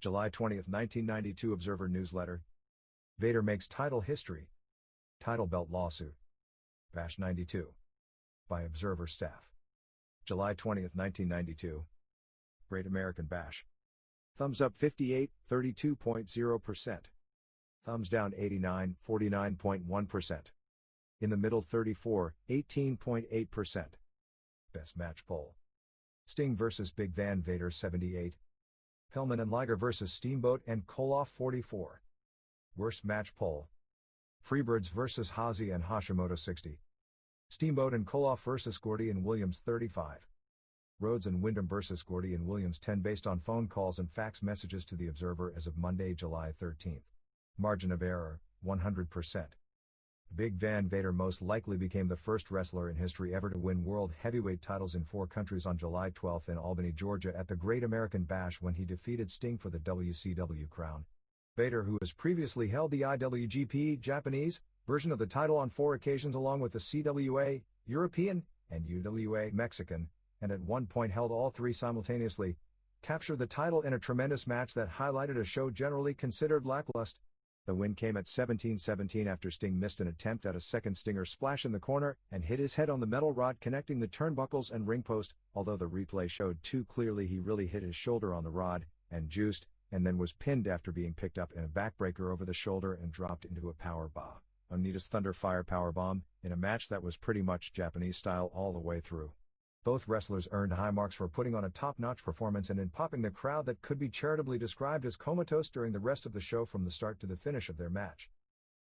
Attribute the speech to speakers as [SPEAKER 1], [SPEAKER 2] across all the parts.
[SPEAKER 1] July 20, 1992 Observer Newsletter. Vader makes title history. Title belt lawsuit. Bash 92. By Observer staff. July 20, 1992. Great American Bash. Thumbs up 58, 32.0%. Thumbs down 89, 49.1%. In the middle 34, 18.8%. Best match poll. Sting vs. Big Van Vader 78. Pillman and Liger vs. Steamboat and Koloff 44. Worst match poll. Freebirds vs. Hazy and Hashimoto 60. Steamboat and Koloff vs. Gordy and Williams 35. Rhodes and Wyndham vs. Gordy and Williams 10 based on phone calls and fax messages to the Observer as of Monday, July 13. Margin of error, 100%. Big Van Vader most likely became the first wrestler in history ever to win world heavyweight titles in 4 countries on July 12 in Albany, Georgia at the Great American Bash when he defeated Sting for the WCW crown. Vader, who has previously held the IWGP Japanese version of the title on 4 occasions along with the CWA European and UWA Mexican, and at one point held all 3 simultaneously, captured the title in a tremendous match that highlighted a show generally considered lackluster. The win came at 17-17 after Sting missed an attempt at a second Stinger splash in the corner and hit his head on the metal rod connecting the turnbuckles and ring post, although the replay showed too clearly he really hit his shoulder on the rod, and juiced, and then was pinned after being picked up in a backbreaker over the shoulder and dropped into a powerbomb. Onita's Thunderfire powerbomb, in a match that was pretty much Japanese style all the way through. Both wrestlers earned high marks for putting on a top-notch performance and in popping the crowd that could be charitably described as comatose during the rest of the show from the start to the finish of their match.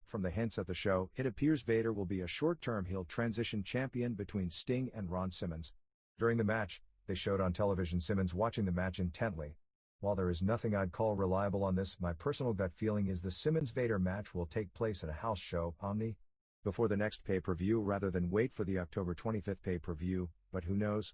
[SPEAKER 1] From the hints at the show, it appears Vader will be a short-term heel transition champion between Sting and Ron Simmons. During the match, they showed on television Simmons watching the match intently. While there is nothing I'd call reliable on this, my personal gut feeling is the Simmons-Vader match will take place at a house show, Omni, before the next pay-per-view rather than wait for the October 25th pay-per-view, but who knows?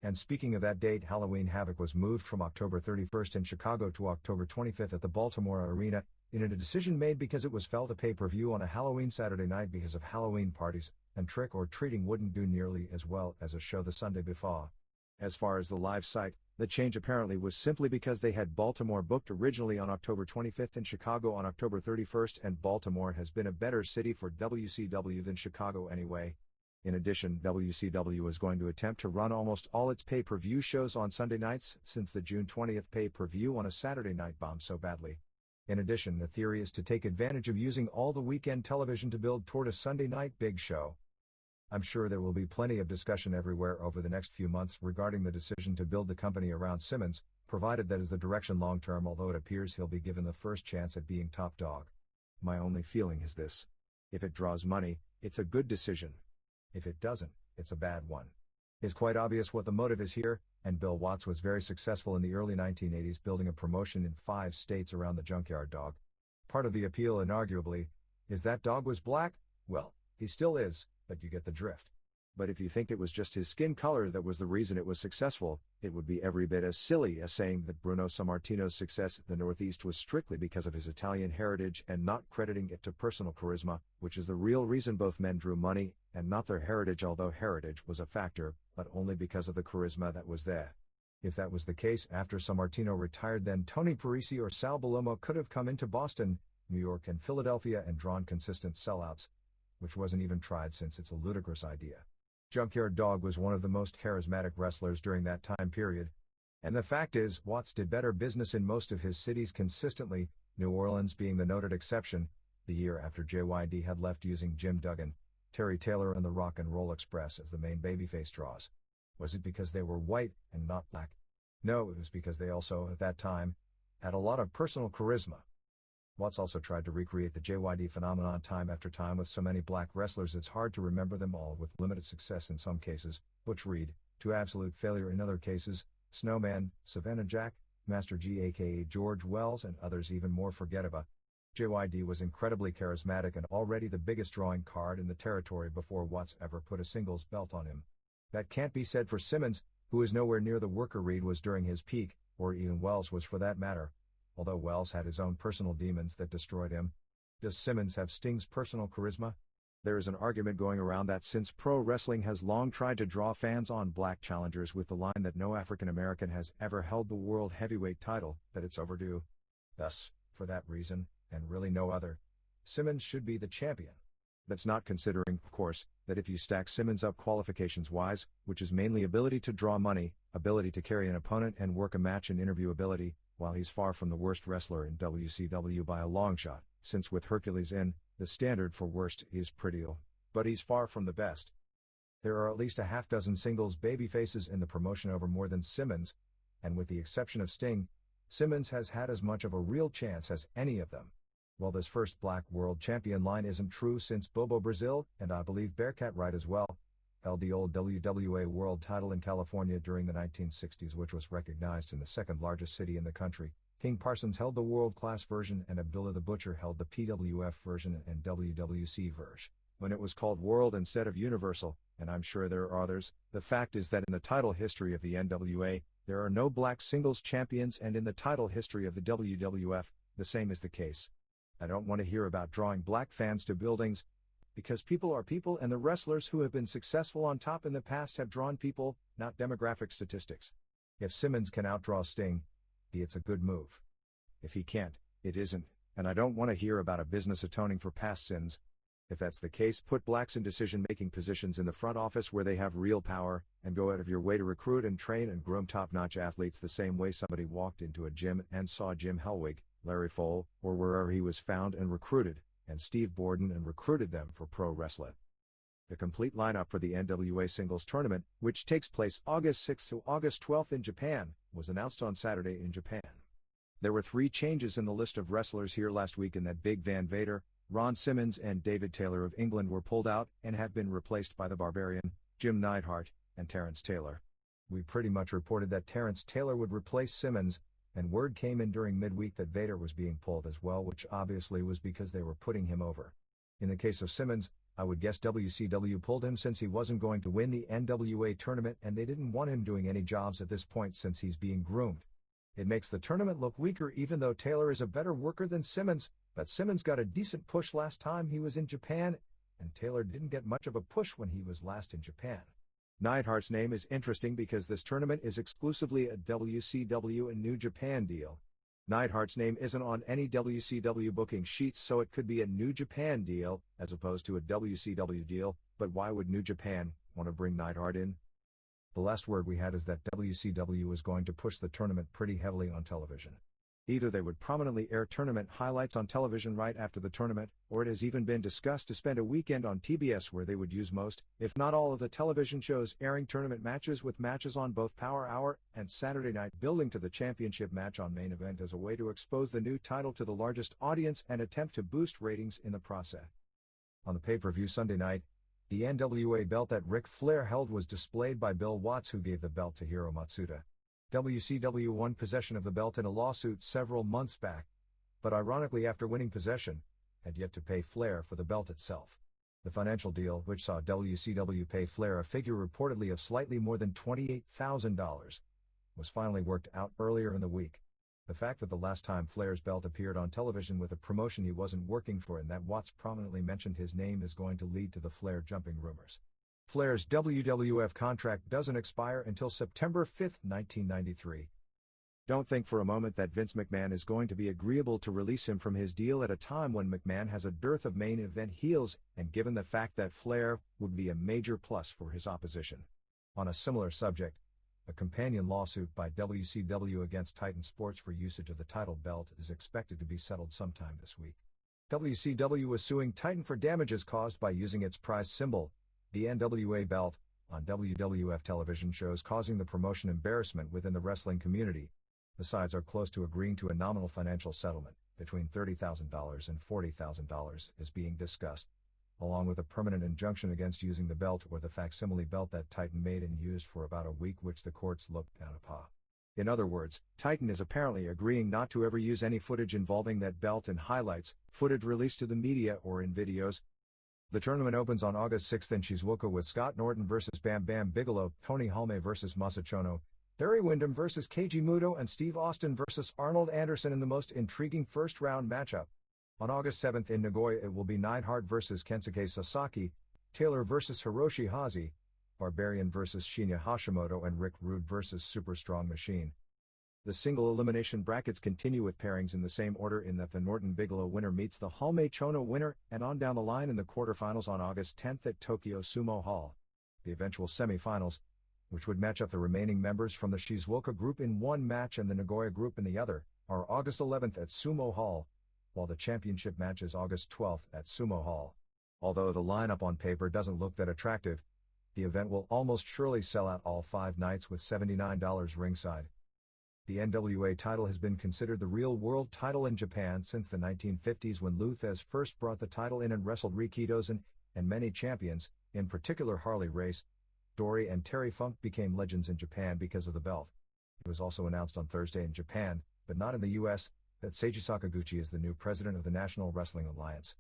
[SPEAKER 1] And speaking of that date, Halloween Havoc was moved from October 31st in Chicago to October 25th at the Baltimore Arena, in a decision made because it was felt a pay-per-view on a Halloween Saturday night because of Halloween parties, and trick-or-treating wouldn't do nearly as well as a show the Sunday before. As far as the live site, the change apparently was simply because they had Baltimore booked originally on October 25th and Chicago on October 31st, and Baltimore has been a better city for WCW than Chicago anyway. In addition, WCW is going to attempt to run almost all its pay-per-view shows on Sunday nights since the June 20th pay-per-view on a Saturday night bombed so badly. In addition, the theory is to take advantage of using all the weekend television to build toward a Sunday night big show. I'm sure there will be plenty of discussion everywhere over the next few months regarding the decision to build the company around Simmons, provided that is the direction long-term, although it appears he'll be given the first chance at being top dog. My only feeling is this. If it draws money, it's a good decision. If it doesn't, it's a bad one. It's quite obvious what the motive is here, and Bill Watts was very successful in the early 1980s building a promotion in 5 states around the Junkyard Dog. Part of the appeal, inarguably, is that dog was black. Well, he still is, but you get the drift. But if you think it was just his skin color that was the reason it was successful, it would be every bit as silly as saying that Bruno Sammartino's success in the Northeast was strictly because of his Italian heritage and not crediting it to personal charisma, which is the real reason both men drew money, and not their heritage, although heritage was a factor, but only because of the charisma that was there. If that was the case after Sammartino retired, then Tony Parisi or Sal Bellomo could have come into Boston, New York and Philadelphia and drawn consistent sellouts, which wasn't even tried since it's a ludicrous idea. Junkyard Dog was one of the most charismatic wrestlers during that time period. And the fact is, Watts did better business in most of his cities consistently, New Orleans being the noted exception, the year after JYD had left using Jim Duggan, Terry Taylor and the Rock and Roll Express as the main babyface draws. Was it because they were white and not black? No, it was because they also, at that time, had a lot of personal charisma. Watts also tried to recreate the JYD phenomenon time after time with so many black wrestlers it's hard to remember them all, with limited success in some cases, Butch Reed, to absolute failure in other cases, Snowman, Savannah Jack, Master G aka George Wells and others even more forgettable. JYD was incredibly charismatic and already the biggest drawing card in the territory before Watts ever put a singles belt on him. That can't be said for Simmons, who is nowhere near the worker Reed was during his peak, or even Wells was for that matter. Although Wells had his own personal demons that destroyed him. Does Simmons have Sting's personal charisma? There is an argument going around that since pro wrestling has long tried to draw fans on black challengers with the line that no African American has ever held the world heavyweight title, that it's overdue. Thus, for that reason, and really no other, Simmons should be the champion. That's not considering, of course, that if you stack Simmons up qualifications-wise, which is mainly ability to draw money, ability to carry an opponent and work a match and interview ability, while he's far from the worst wrestler in WCW by a long shot, since with Hercules in, the standard for worst is pretty low, but he's far from the best. There are at least a half dozen singles babyfaces in the promotion over more than Simmons, and with the exception of Sting, Simmons has had as much of a real chance as any of them. Well, this first black world champion line isn't true since Bobo Brazil, and I believe Bearcat Wright as well, held the old WWA world title in California during the 1960s, which was recognized in the second largest city in the country. King Parsons held the world-class version and Abdullah the Butcher held the PWF version and WWC version, when it was called World instead of Universal, and I'm sure there are others. The fact is that in the title history of the NWA, there are no black singles champions, and in the title history of the WWF, the same is the case. I don't want to hear about drawing black fans to buildings, because people are people, and the wrestlers who have been successful on top in the past have drawn people, not demographic statistics. If Simmons can outdraw Sting, it's a good move. If he can't, it isn't, and I don't want to hear about a business atoning for past sins. If that's the case, put blacks in decision-making positions in the front office where they have real power, and go out of your way to recruit and train and groom top-notch athletes the same way somebody walked into a gym and saw Jim Hellwig, Larry Fole, or wherever he was found and recruited, and Steve Borden and recruited them for pro wrestling. The complete lineup for the NWA Singles Tournament, which takes place August 6 to August 12 in Japan, was announced on Saturday in Japan. There were 3 changes in the list of wrestlers here last week in that Big Van Vader, Ron Simmons and David Taylor of England were pulled out and have been replaced by the Barbarian, Jim Neidhart, and Terrence Taylor. We pretty much reported that Terrence Taylor would replace Simmons, and word came in during midweek that Vader was being pulled as well, which obviously was because they were putting him over. In the case of Simmons, I would guess WCW pulled him since he wasn't going to win the NWA tournament and they didn't want him doing any jobs at this point since he's being groomed. It makes the tournament look weaker even though Taylor is a better worker than Simmons, but Simmons got a decent push last time he was in Japan, and Taylor didn't get much of a push when he was last in Japan. Neidhart's name is interesting because this tournament is exclusively a WCW and New Japan deal. Neidhart's name isn't on any WCW booking sheets, so it could be a New Japan deal as opposed to a WCW deal, but why would New Japan want to bring Neidhart in? The last word we had is that WCW was going to push the tournament pretty heavily on television. Either they would prominently air tournament highlights on television right after the tournament, or it has even been discussed to spend a weekend on TBS where they would use most, if not all of the television shows airing tournament matches with matches on both Power Hour and Saturday Night, building to the championship match on Main Event as a way to expose the new title to the largest audience and attempt to boost ratings in the process. On the pay-per-view Sunday night, the NWA belt that Ric Flair held was displayed by Bill Watts, who gave the belt to Hiro Matsuda. WCW won possession of the belt in a lawsuit several months back, but ironically after winning possession, had yet to pay Flair for the belt itself. The financial deal, which saw WCW pay Flair a figure reportedly of slightly more than $28,000, was finally worked out earlier in the week. The fact that the last time Flair's belt appeared on television with a promotion he wasn't working for and that Watts prominently mentioned his name is going to lead to the Flair jumping rumors. Flair's WWF contract doesn't expire until September 5, 1993. Don't think for a moment that Vince McMahon is going to be agreeable to release him from his deal at a time when McMahon has a dearth of main event heels, and given the fact that Flair would be a major plus for his opposition. On a similar subject, a companion lawsuit by WCW against Titan Sports for usage of the title belt is expected to be settled sometime this week. WCW is suing Titan for damages caused by using its prize symbol, the NWA belt, on WWF television shows, causing the promotion embarrassment within the wrestling community. The sides are close to agreeing to a nominal financial settlement, between $30,000 and $40,000 is being discussed, along with a permanent injunction against using the belt or the facsimile belt that Titan made and used for about a week, which the courts looked down upon. In other words, Titan is apparently agreeing not to ever use any footage involving that belt in highlights, footage released to the media or in videos. The tournament opens on August 6 in Shizuoka with Scott Norton vs. Bam Bam Bigelow, Tony Halme vs. Masachono, Barry Windham vs. Keiji Muto, and Steve Austin vs. Arnold Anderson in the most intriguing first-round matchup. On August 7 in Nagoya it will be Neidhart vs. Kensuke Sasaki, Taylor vs. Hiroshi Hazi, Barbarian vs. Shinya Hashimoto, and Rick Rude vs. Super Strong Machine. The single elimination brackets continue with pairings in the same order in that the Norton Bigelow winner meets the Halmei Chono winner and on down the line in the quarterfinals on August 10th at Tokyo Sumo Hall. The eventual semifinals, which would match up the remaining members from the Shizuoka group in one match and the Nagoya group in the other, are August 11th at Sumo Hall, while the championship match is August 12th at Sumo Hall. Although the lineup on paper doesn't look that attractive, the event will almost surely sell out all 5 nights with $79 ringside. The NWA title has been considered the real world title in Japan since the 1950s when Lou Thesz first brought the title in and wrestled Rikidozen, and many champions, in particular Harley Race, Dory and Terry Funk became legends in Japan because of the belt. It was also announced on Thursday in Japan, but not in the US, that Seiji Sakaguchi is the new president of the National Wrestling Alliance.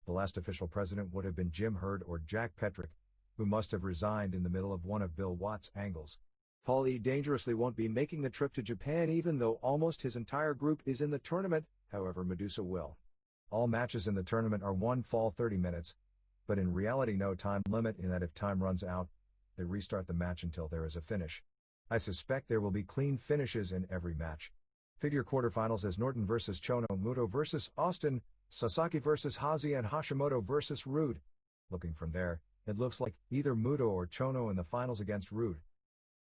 [SPEAKER 1] The last official president would have been Jim Herd or Jack Petrick, who must have resigned in the middle of one of Bill Watts' angles. Paul E. Dangerously won't be making the trip to Japan even though almost his entire group is in the tournament, however Medusa will. All matches in the tournament are one fall 30 minutes, but in reality no time limit in that if time runs out, they restart the match until there is a finish. I suspect there will be clean finishes in every match. Figure quarterfinals as Norton vs. Chono, Muto vs. Austin, Sasaki vs. Hazi and Hashimoto vs. Rude. Looking from there, it looks like either Muto or Chono in the finals against Rude.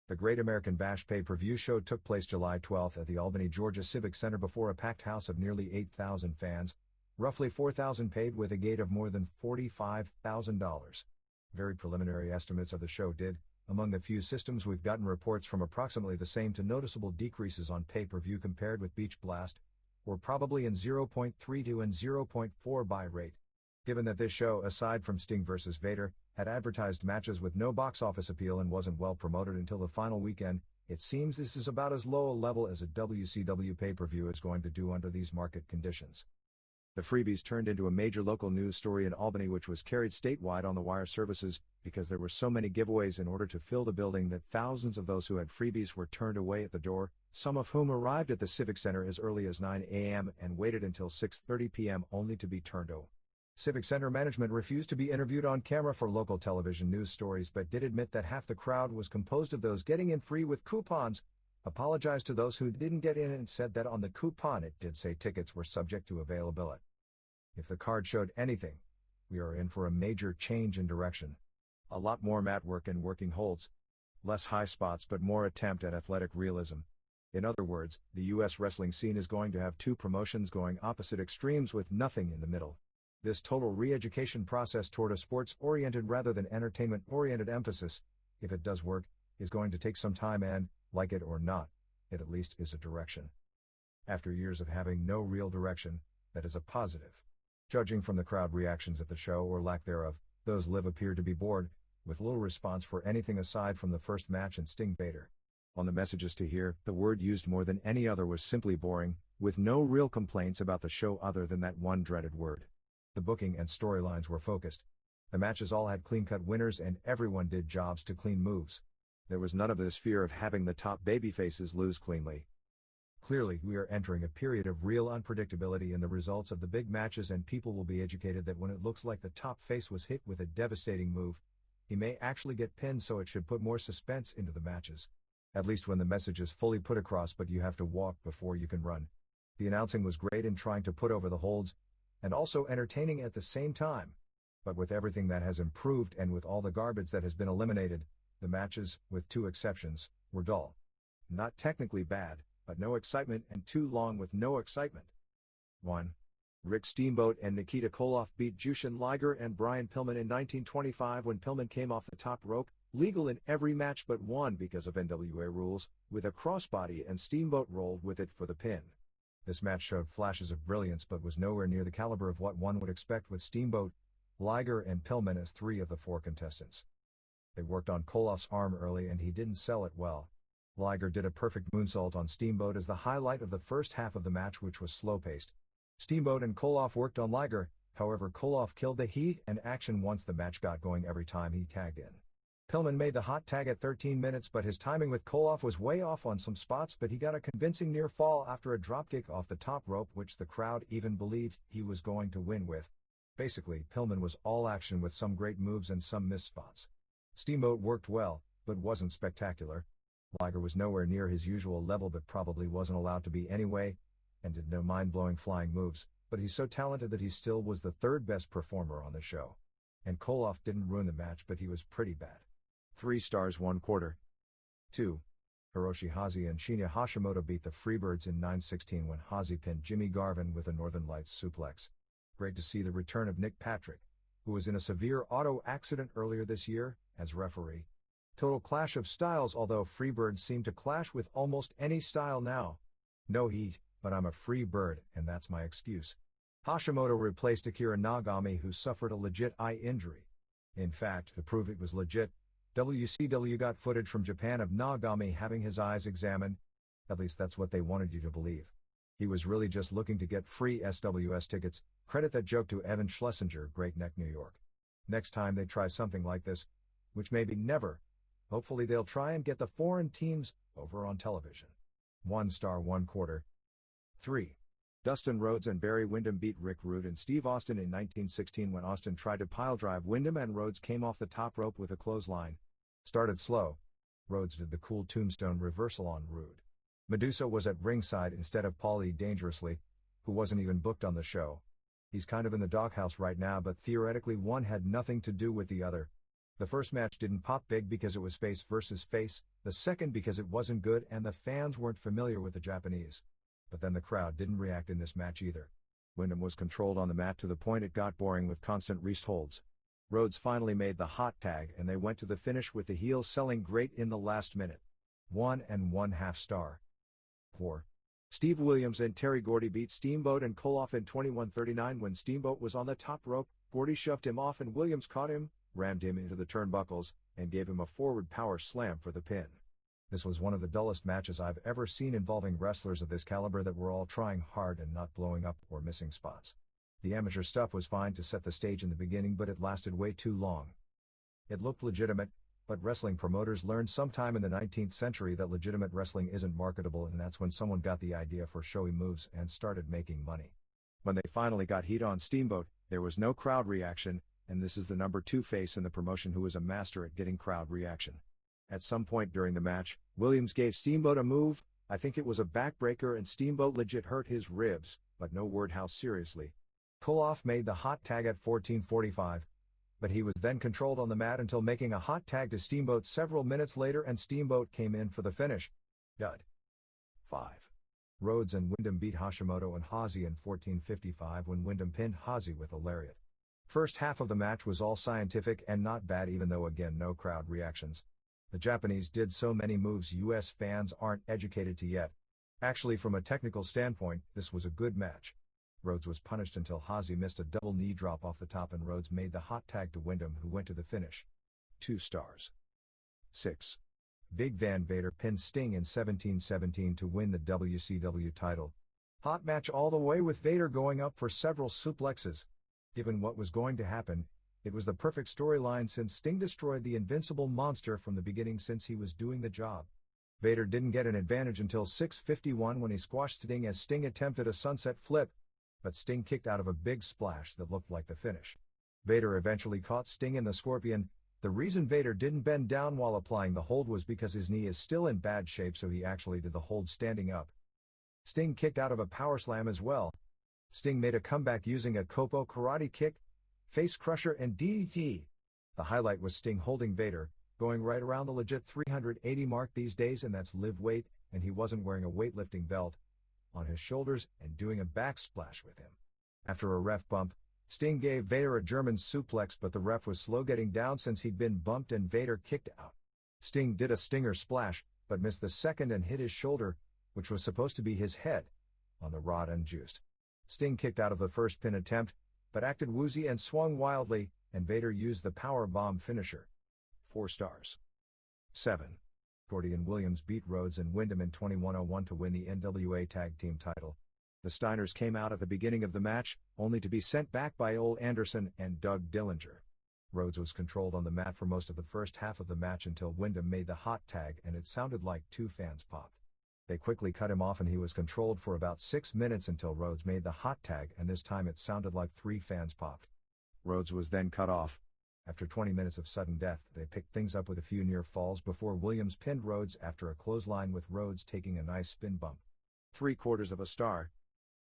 [SPEAKER 1] The Great American Bash pay-per-view show took place July 12th at the Albany, Georgia Civic Center before a packed house of nearly 8,000 fans, roughly 4,000 paid with a gate of more than $45,000. Very preliminary estimates of the show did, among the few systems we've gotten reports from approximately the same to noticeable decreases on pay-per-view compared with Beach Blast, or probably in 0.32 and 0.4 buy rate. Given that this show, aside from Sting vs. Vader, had advertised matches with no box office appeal and wasn't well promoted until the final weekend, it seems this is about as low a level as a WCW pay-per-view is going to do under these market conditions. The freebies turned into a major local news story in Albany which was carried statewide on the wire services because there were so many giveaways in order to fill the building that thousands of those who had freebies were turned away at the door, some of whom arrived at the Civic Center as early as 9 a.m. and waited until 6:30 p.m. only to be turned away. Civic Center management refused to be interviewed on camera for local television news stories but did admit that half the crowd was composed of those getting in free with coupons, apologized to those who didn't get in and said that on the coupon it did say tickets were subject to availability. If the card showed anything, we are in for a major change in direction. A lot more mat work and working holds. Less high spots but more attempt at athletic realism. In other words, the US wrestling scene is going to have two promotions going opposite extremes with nothing in the middle. This total re-education process toward a sports-oriented rather than entertainment-oriented emphasis, if it does work, is going to take some time and, like it or not, it at least is a direction. After years of having no real direction, that is a positive. Judging from the crowd reactions at the show or lack thereof, those live appear to be bored, with little response for anything aside from the first match and Sting Vader. On the messages to hear, the word used more than any other was simply boring, with no real complaints about the show other than that one dreaded word. The booking and storylines were focused. The matches all had clean-cut winners and everyone did jobs to clean moves. There was none of this fear of having the top babyfaces lose cleanly. Clearly, we are entering a period of real unpredictability in the results of the big matches and people will be educated that when it looks like the top face was hit with a devastating move, he may actually get pinned, so it should put more suspense into the matches. At least when the message is fully put across, but you have to walk before you can run. The announcing was great in trying to put over the holds, and also entertaining at the same time. But with everything that has improved and with all the garbage that has been eliminated, the matches, with two exceptions, were dull. Not technically bad, but no excitement and too long with no excitement. 1. Rick Steamboat and Nikita Koloff beat Jushin Liger and Brian Pillman in 1925 when Pillman came off the top rope, legal in every match but one because of NWA rules, with a crossbody and Steamboat rolled with it for the pin. This match showed flashes of brilliance but was nowhere near the caliber of what one would expect with Steamboat, Liger and Pillman as three of the four contestants. They worked on Koloff's arm early and he didn't sell it well. Liger did a perfect moonsault on Steamboat as the highlight of the first half of the match, which was slow-paced. Steamboat and Koloff worked on Liger, however Koloff killed the heat and action once the match got going every time he tagged in. Pillman made the hot tag at 13 minutes but his timing with Koloff was way off on some spots, but he got a convincing near fall after a dropkick off the top rope which the crowd even believed he was going to win with. Basically, Pillman was all action with some great moves and some missed spots. Steamboat worked well, but wasn't spectacular. Liger was nowhere near his usual level but probably wasn't allowed to be anyway, and did no mind-blowing flying moves, but he's so talented that he still was the third best performer on the show. And Koloff didn't ruin the match but he was pretty bad. 3 stars 1 quarter. 2. Hiroshi Hazi and Shinya Hashimoto beat the Freebirds in 9:16 when Hazi pinned Jimmy Garvin with a Northern Lights suplex. Great to see the return of Nick Patrick, who was in a severe auto accident earlier this year, as referee. Total clash of styles, although Freebirds seem to clash with almost any style now. No heat, but I'm a free bird, and that's my excuse. Hashimoto replaced Akira Nagami, who suffered a legit eye injury. In fact, to prove it was legit, WCW got footage from Japan of Nagami having his eyes examined. At least that's what they wanted you to believe. He was really just looking to get free SWS tickets. Credit that joke to Evan Schlesinger, Great Neck, New York. Next time they try something like this, which maybe never, hopefully they'll try and get the foreign teams over on television. 1 star 1 quarter. 3. Dustin Rhodes and Barry Windham beat Rick Rude and Steve Austin in 1916 when Austin tried to piledrive Windham and Rhodes came off the top rope with a clothesline. Started slow. Rhodes did the cool tombstone reversal on Rude. Medusa was at ringside instead of Paulie Dangerously, who wasn't even booked on the show. He's kind of in the doghouse right now, but theoretically one had nothing to do with the other. The first match didn't pop big because it was face versus face, the second because it wasn't good and the fans weren't familiar with the Japanese. But then the crowd didn't react in this match either. Windham was controlled on the mat to the point it got boring with constant wrist holds. Rhodes finally made the hot tag and they went to the finish with the heels selling great in the last minute. 1 1/2 star. 4. Steve Williams and Terry Gordy beat Steamboat and Koloff in 21:39 when Steamboat was on the top rope. Gordy shoved him off and Williams caught him, rammed him into the turnbuckles, and gave him a forward power slam for the pin. This was one of the dullest matches I've ever seen involving wrestlers of this caliber that were all trying hard and not blowing up or missing spots. The amateur stuff was fine to set the stage in the beginning, but it lasted way too long. It looked legitimate, but wrestling promoters learned sometime in the 19th century that legitimate wrestling isn't marketable, and that's when someone got the idea for showy moves and started making money. When they finally got heat on Steamboat, there was no crowd reaction, and this is the number 2 face in the promotion who was a master at getting crowd reaction. At some point during the match, Williams gave Steamboat a move, I think it was a backbreaker, and Steamboat legit hurt his ribs, but no word how seriously. Koloff made the hot tag at 14:45, but he was then controlled on the mat until making a hot tag to Steamboat several minutes later and Steamboat came in for the finish. Dud. 5. Rhodes and Windham beat Hashimoto and Hazi in 14:55 when Windham pinned Hazi with a lariat. First half of the match was all scientific and not bad, even though again no crowd reactions. The Japanese did so many moves US fans aren't educated to yet. Actually, from a technical standpoint, this was a good match. Rhodes was punished until Hazi missed a double knee drop off the top and Rhodes made the hot tag to Windham, who went to the finish. 2 stars. 6. Big Van Vader pinned Sting in 17:17 to win the WCW title. Hot match all the way with Vader going up for several suplexes. Given what was going to happen, it was the perfect storyline since Sting destroyed the invincible monster from the beginning since he was doing the job. Vader didn't get an advantage until 6:51 when he squashed Sting as Sting attempted a sunset flip, but Sting kicked out of a big splash that looked like the finish. Vader eventually caught Sting in the Scorpion. The reason Vader didn't bend down while applying the hold was because his knee is still in bad shape, so he actually did the hold standing up. Sting kicked out of a power slam as well. Sting made a comeback using a Kopo karate kick, face crusher and DDT. The highlight was Sting holding Vader, going right around the legit 380 mark these days, and that's live weight, and he wasn't wearing a weightlifting belt, on his shoulders and doing a backsplash with him. After a ref bump, Sting gave Vader a German suplex, but the ref was slow getting down since he'd been bumped and Vader kicked out. Sting did a stinger splash, but missed the second and hit his shoulder, which was supposed to be his head, on the rod and juiced. Sting kicked out of the first pin attempt, but acted woozy and swung wildly, and Vader used the power bomb finisher. 4 stars. 7. Gordy and Williams beat Rhodes and Windham in 21:01 to win the NWA Tag Team title. The Steiners came out at the beginning of the match, only to be sent back by Ole Anderson and Doug Dillinger. Rhodes was controlled on the mat for most of the first half of the match until Windham made the hot tag and it sounded like 2 fans popped. They quickly cut him off and he was controlled for about 6 minutes until Rhodes made the hot tag, and this time it sounded like 3 fans popped. Rhodes was then cut off. After 20 minutes of sudden death, they picked things up with a few near falls before Williams pinned Rhodes after a clothesline with Rhodes taking a nice spin bump. 3/4 of a star.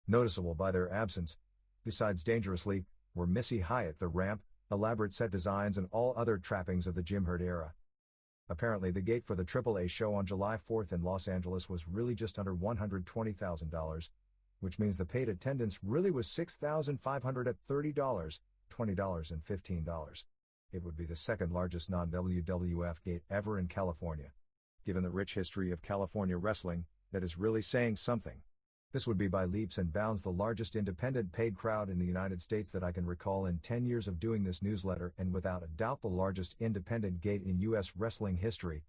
[SPEAKER 1] Noticeable by their absence, besides dangerously, were Missy Hyatt, the ramp, elaborate set designs and all other trappings of the Jim Herd era. Apparently the gate for the AAA show on July 4th in Los Angeles was really just under $120,000, which means the paid attendance really was $6,500 at $30, $20 and $15. It would be the second largest non-WWF gate ever in California. Given the rich history of California wrestling, that is really saying something. This would be by leaps and bounds the largest independent paid crowd in the United States that I can recall in 10 years of doing this newsletter, and without a doubt the largest independent gate in U.S. wrestling history.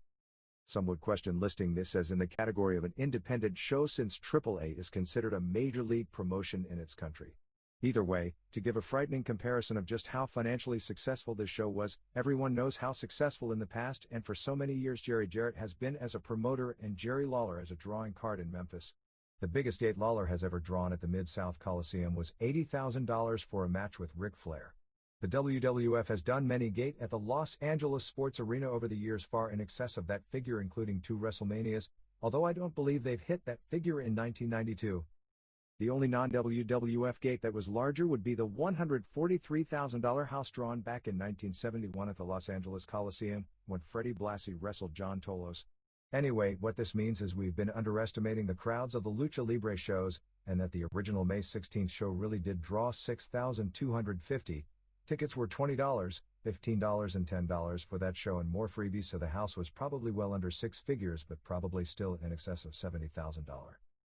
[SPEAKER 1] Some would question listing this as in the category of an independent show since AAA is considered a major league promotion in its country. Either way, to give a frightening comparison of just how financially successful this show was, everyone knows how successful in the past and for so many years Jerry Jarrett has been as a promoter and Jerry Lawler as a drawing card in Memphis. The biggest gate Lawler has ever drawn at the Mid-South Coliseum was $80,000 for a match with Ric Flair. The WWF has done many gate at the Los Angeles Sports Arena over the years, far in excess of that figure, including 2 WrestleManias, although I don't believe they've hit that figure in 1992. The only non-WWF gate that was larger would be the $143,000 house drawn back in 1971 at the Los Angeles Coliseum, when Freddie Blassie wrestled John Tolos. Anyway, what this means is we've been underestimating the crowds of the Lucha Libre shows, and that the original May 16th show really did draw 6,250. Tickets were $20, $15 and $10 for that show and more freebies, so the house was probably well under 6 figures but probably still in excess of $70,000.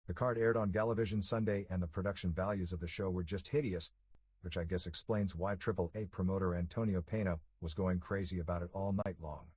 [SPEAKER 1] The card aired on Galavision Sunday and the production values of the show were just hideous, which I guess explains why AAA promoter Antonio Pena was going crazy about it all night long.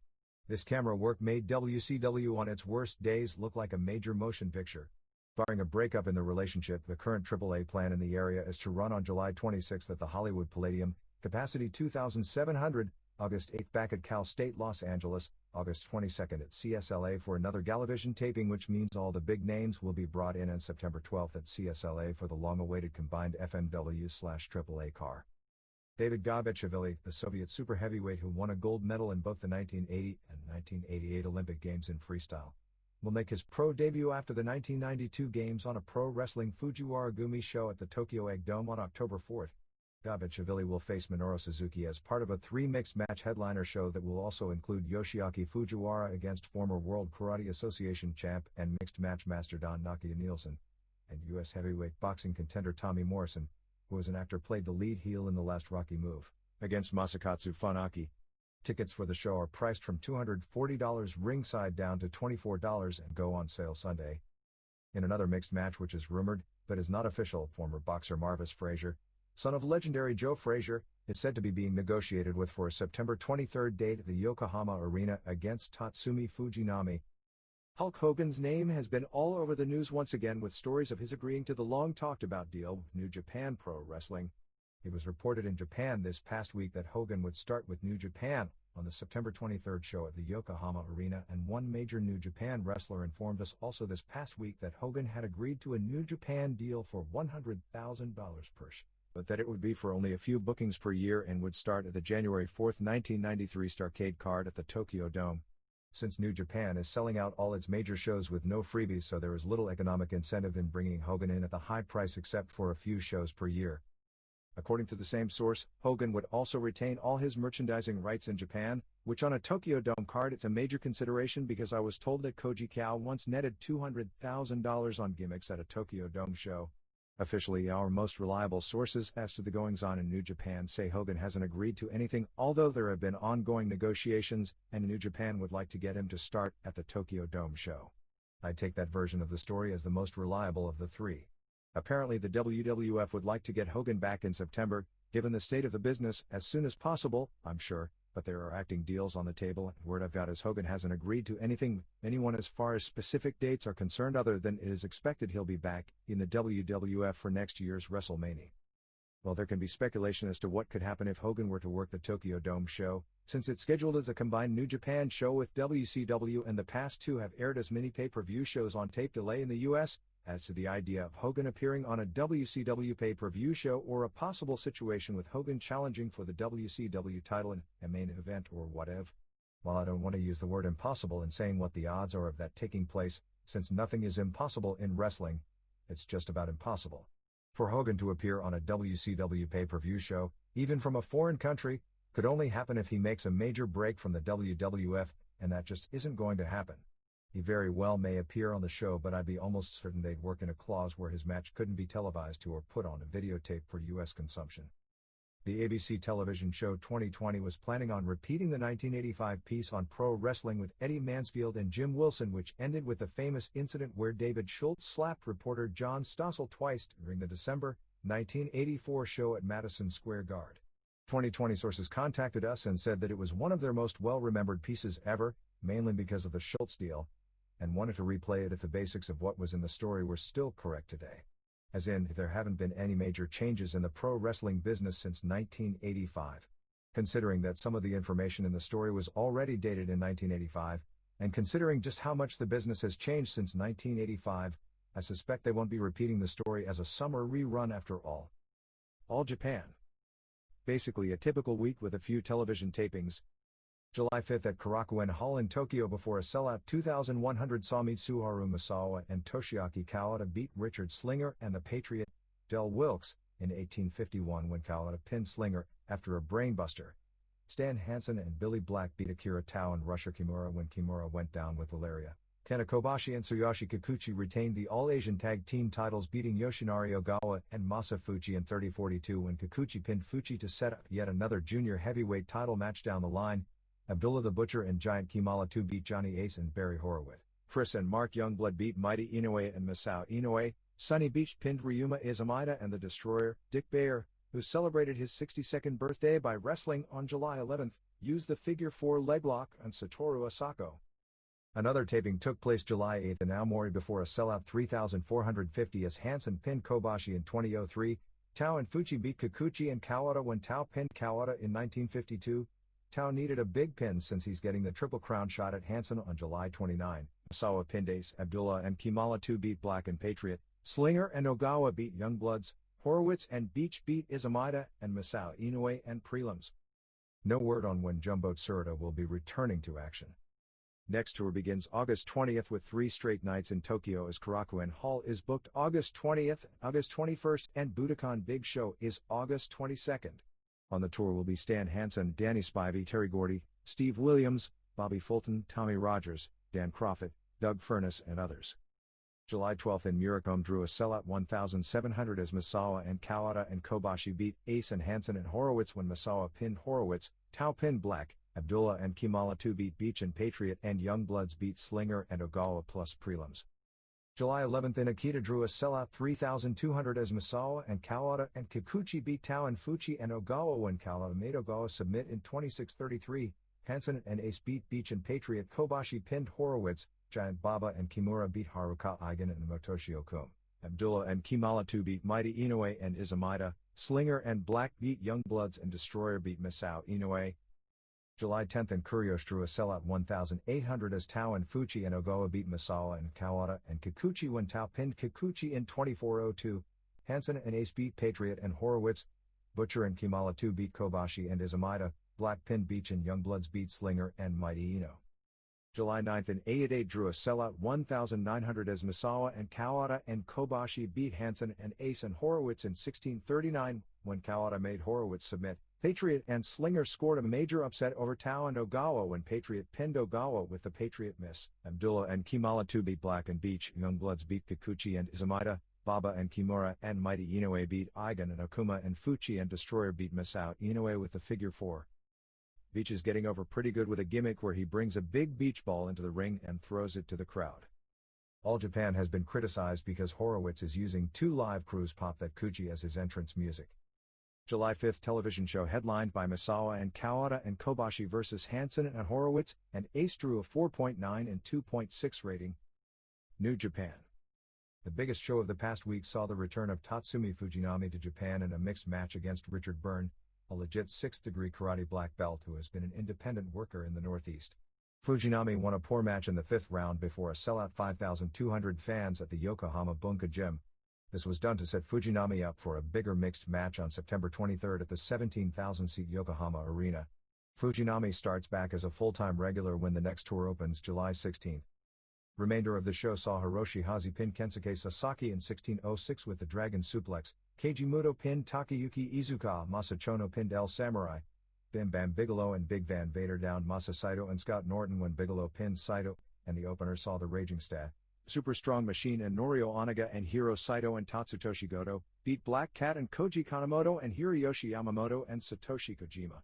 [SPEAKER 1] This camera work made WCW on its worst days look like a major motion picture. Barring a breakup in the relationship, the current AAA plan in the area is to run on July 26th at the Hollywood Palladium, capacity 2,700, August 8th back at Cal State Los Angeles, August 22nd at CSLA for another Galavision taping, which means all the big names will be brought in, and September 12th at CSLA for the long-awaited combined FMW/AAA car. David Gabachishvili, the Soviet super heavyweight who won a gold medal in both the 1980 and 1988 Olympic Games in freestyle, will make his pro debut after the 1992 Games on a Pro Wrestling Fujiwara Gumi show at the Tokyo Egg Dome on October 4th. Gabachishvili will face Minoru Suzuki as part of a 3-mixed match headliner show that will also include Yoshiaki Fujiwara against former World Karate Association champ and mixed match master Don Nakia Nielsen, and U.S. heavyweight boxing contender Tommy Morrison, who as an actor played the lead heel in The Last Rocky Move, against Masakatsu Funaki. Tickets for the show are priced from $240 ringside down to $24 and go on sale Sunday. In another mixed match which is rumored, but is not official, former boxer Marvis Frazier, son of legendary Joe Frazier, is said to be being negotiated with for a September 23rd date at the Yokohama Arena against Tatsumi Fujinami. Hulk Hogan's name has been all over the news once again, with stories of his agreeing to the long-talked-about deal with New Japan Pro Wrestling. It was reported in Japan this past week that Hogan would start with New Japan on the September 23rd show at the Yokohama Arena, and one major New Japan wrestler informed us also this past week that Hogan had agreed to a New Japan deal for $100,000 per show, but that it would be for only a few bookings per year and would start at the January 4, 1993 Starrcade card at the Tokyo Dome. Since New Japan is selling out all its major shows with no freebies, so there is little economic incentive in bringing Hogan in at the high price except for a few shows per year. According to the same source, Hogan would also retain all his merchandising rights in Japan, which on a Tokyo Dome card it's a major consideration, because I was told that Koji Kao once netted $200,000 on gimmicks at a Tokyo Dome show. Officially, our most reliable sources as to the goings-on in New Japan say Hogan hasn't agreed to anything, although there have been ongoing negotiations, and New Japan would like to get him to start at the Tokyo Dome show. I take that version of the story as the most reliable of the three. Apparently the WWF would like to get Hogan back in September, given the state of the business, as soon as possible, I'm sure, but there are acting deals on the table, and word I've got is Hogan hasn't agreed to anything, anyone as far as specific dates are concerned, other than it is expected he'll be back in the WWF for next year's WrestleMania. While there can be speculation as to what could happen if Hogan were to work the Tokyo Dome show, Since it's scheduled as a combined New Japan show with WCW and the past two have aired as mini pay-per-view shows on tape delay in the US, as to the idea of Hogan appearing on a WCW pay-per-view show or a possible situation with Hogan challenging for the WCW title in a main event or whatever. While I don't want to use the word impossible in saying what the odds are of that taking place, since nothing is impossible in wrestling, it's just about impossible. For Hogan to appear on a WCW pay-per-view show, even from a foreign country, could only happen if he makes a major break from the WWF, and that just isn't going to happen. He very well may appear on the show, but I'd be almost certain they'd work in a clause where his match couldn't be televised to or put on a videotape for US consumption. The ABC television show 2020 was planning on repeating the 1985 piece on pro wrestling with Eddie Mansfield and Jim Wilson, which ended with the famous incident where David Schultz slapped reporter John Stossel twice during the December 1984 show at Madison Square Garden. 2020 sources contacted us and said that it was one of their most well-remembered pieces ever, mainly because of the Schultz deal, and wanted to replay it if the basics of what was in the story were still correct today. As in, if there haven't been any major changes in the pro wrestling business since 1985. Considering that some of the information in the story was already dated in 1985, and considering just how much the business has changed since 1985, I suspect they won't be repeating the story as a summer rerun after all. All Japan. Basically a typical week with a few television tapings. July 5th at Korakuen Hall in Tokyo before a sellout 2,100 saw Mitsuharu Misawa and Toshiaki Kawada beat Richard Slinger and the Patriot, Del Wilkes, in 1851 when Kawada pinned Slinger after a brainbuster. Stan Hansen and Billy Black beat Akira Tao and Rusher Kimura when Kimura went down with malaria. Kenta Kobashi and Tsuyoshi Kikuchi retained the All-Asian Tag Team titles, beating Yoshinari Ogawa and Masa Fuchi in 30-42 when Kikuchi pinned Fuchi to set up yet another junior heavyweight title match down the line. Abdullah the Butcher and Giant Kimala 2 beat Johnny Ace and Barry Horowitz. Chris and Mark Youngblood beat Mighty Inoue and Masao Inoue. Sunny Beach pinned Ryuma Izumida and the Destroyer. Dick Bayer, who celebrated his 62nd birthday by wrestling on July 11th, used the figure 4 leg lock on Satoru Asako. Another taping took place July 8th in Aomori before a sellout 3,450 as Hansen pinned Kobashi in 2003. Tao and Fuchi beat Kikuchi and Kawada when Tao pinned Kawada in 1952. Tao needed a big pin since he's getting the Triple Crown shot at Hansen on July 29. Misawa pinned Ace, Abdullah and Kimala 2 beat Black and Patriot. Slinger and Ogawa beat Youngbloods. Horowitz and Beach beat Izumida and Masao Inoue and prelims. No word on when Jumbo Tsuruta will be returning to action. Next tour begins August 20th with 3 straight nights in Tokyo as Korakuen Hall is booked August 20th, August 21st, and Budokan Big Show is August 22nd. On the tour will be Stan Hansen, Danny Spivey, Terry Gordy, Steve Williams, Bobby Fulton, Tommy Rogers, Dan Crawford, Doug Furness, and others. July 12th in Muricombe drew a sellout 1,700 as Misawa and Kawada and Kobashi beat Ace and Hansen and Horowitz when Misawa pinned Horowitz, Tao pinned Black, Abdullah and Kimala 2 beat Beach and Patriot, and Youngbloods beat Slinger and Ogawa plus prelims. July 11th in Akita drew a sellout 3,200 as Misawa and Kawada and Kikuchi beat Tao and Fuchi and Ogawa when Kawada made Ogawa submit in 26-33. Hansen and Ace beat Beach and Patriot. Kobashi pinned Horowitz. Giant Baba and Kimura beat Haruka Eigen and Motoshi Okuma. Abdullah and Kimala 2 beat Mighty Inoue and Izumida. Slinger and Black beat Youngbloods and Destroyer beat Masao Inoue. July 10th in Kuriyoshi drew a sellout 1,800 as Tao and Fuchi and Ogawa beat Misawa and Kawada and Kikuchi when Tao pinned Kikuchi in 24-02. Hansen and Ace beat Patriot and Horowitz. Butcher and Kimala 2 beat Kobashi and Izumida. Black pinned Beach and Youngbloods beat Slinger and Mighty Ino. July 9th in Ayadate drew a sellout 1,900 as Misawa and Kawada and Kobashi beat Hansen and Ace and Horowitz in 16:39 when Kawada made Horowitz submit. Patriot and Slinger scored a major upset over Tao and Ogawa when Patriot pinned Ogawa with the Patriot miss. Abdullah and Kimala 2 beat Black and Beach. Youngbloods beat Kikuchi and Izumida. Baba and Kimura and Mighty Inoue beat Eigen and Okuma, and Fuchi and Destroyer beat Masao Inoue with the figure 4. Beach is getting over pretty good with a gimmick where he brings a big beach ball into the ring and throws it to the crowd. All Japan has been criticized because Horowitz is using 2 live crews pop that Kuchi as his entrance music. July 5th television show headlined by Misawa and Kawada and Kobashi vs. Hansen and Horowitz, and Ace drew a 4.9 and 2.6 rating. New Japan. The biggest show of the past week saw the return of Tatsumi Fujinami to Japan in a mixed match against Richard Byrne, a legit 6th-degree karate black belt who has been an independent worker in the Northeast. Fujinami won a poor match in the 5th round before a sellout 5,200 fans at the Yokohama Bunka Gym. This was done to set Fujinami up for a bigger mixed match on September 23 at the 17,000-seat Yokohama Arena. Fujinami starts back as a full-time regular when the next tour opens July 16. Remainder of the show saw Hiroshi Hazi pin Kensuke Sasaki in 1606 with the Dragon Suplex, Keiji Muto pinned Takayuki Iizuka, Masa Chono pinned El Samurai, Bim Bam Bigelow and Big Van Vader downed Masa Saito and Scott Norton when Bigelow pinned Saito, and the opener saw the Raging Stat, Super Strong Machine and Norio Onaga and Hiro Saito and Tatsutoshi Goto beat Black Cat and Koji Kanemoto and Hiroyoshi Yamamoto and Satoshi Kojima.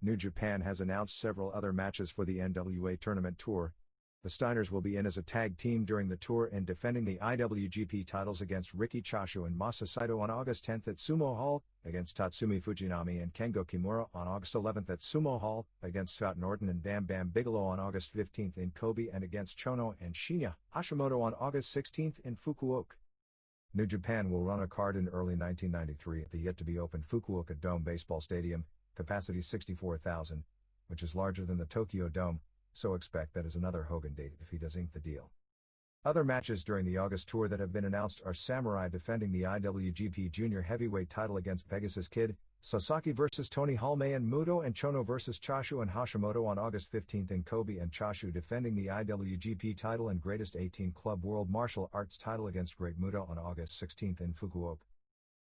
[SPEAKER 1] New Japan has announced several other matches for the NWA Tournament Tour. The Steiners will be in as a tag team during the tour and defending the IWGP titles against Riki Choshu and Masa Saito on August 10th at Sumo Hall, against Tatsumi Fujinami and Kengo Kimura on August 11th at Sumo Hall, against Scott Norton and Bam Bam Bigelow on August 15th in Kobe and against Chono and Shinya Hashimoto on August 16th in Fukuoka. New Japan will run a card in early 1993 at the yet-to-be-opened Fukuoka Dome Baseball Stadium, capacity 64,000, which is larger than the Tokyo Dome. So expect that as another Hogan date if he does ink the deal. Other matches during the August tour that have been announced are Samurai defending the IWGP Junior Heavyweight title against Pegasus Kid, Sasaki vs Tony Halme and Muto and Chono vs Choshu and Hashimoto on August 15th in Kobe and Choshu defending the IWGP title and Greatest 18 Club World Martial Arts title against Great Muto on August 16th in Fukuoka.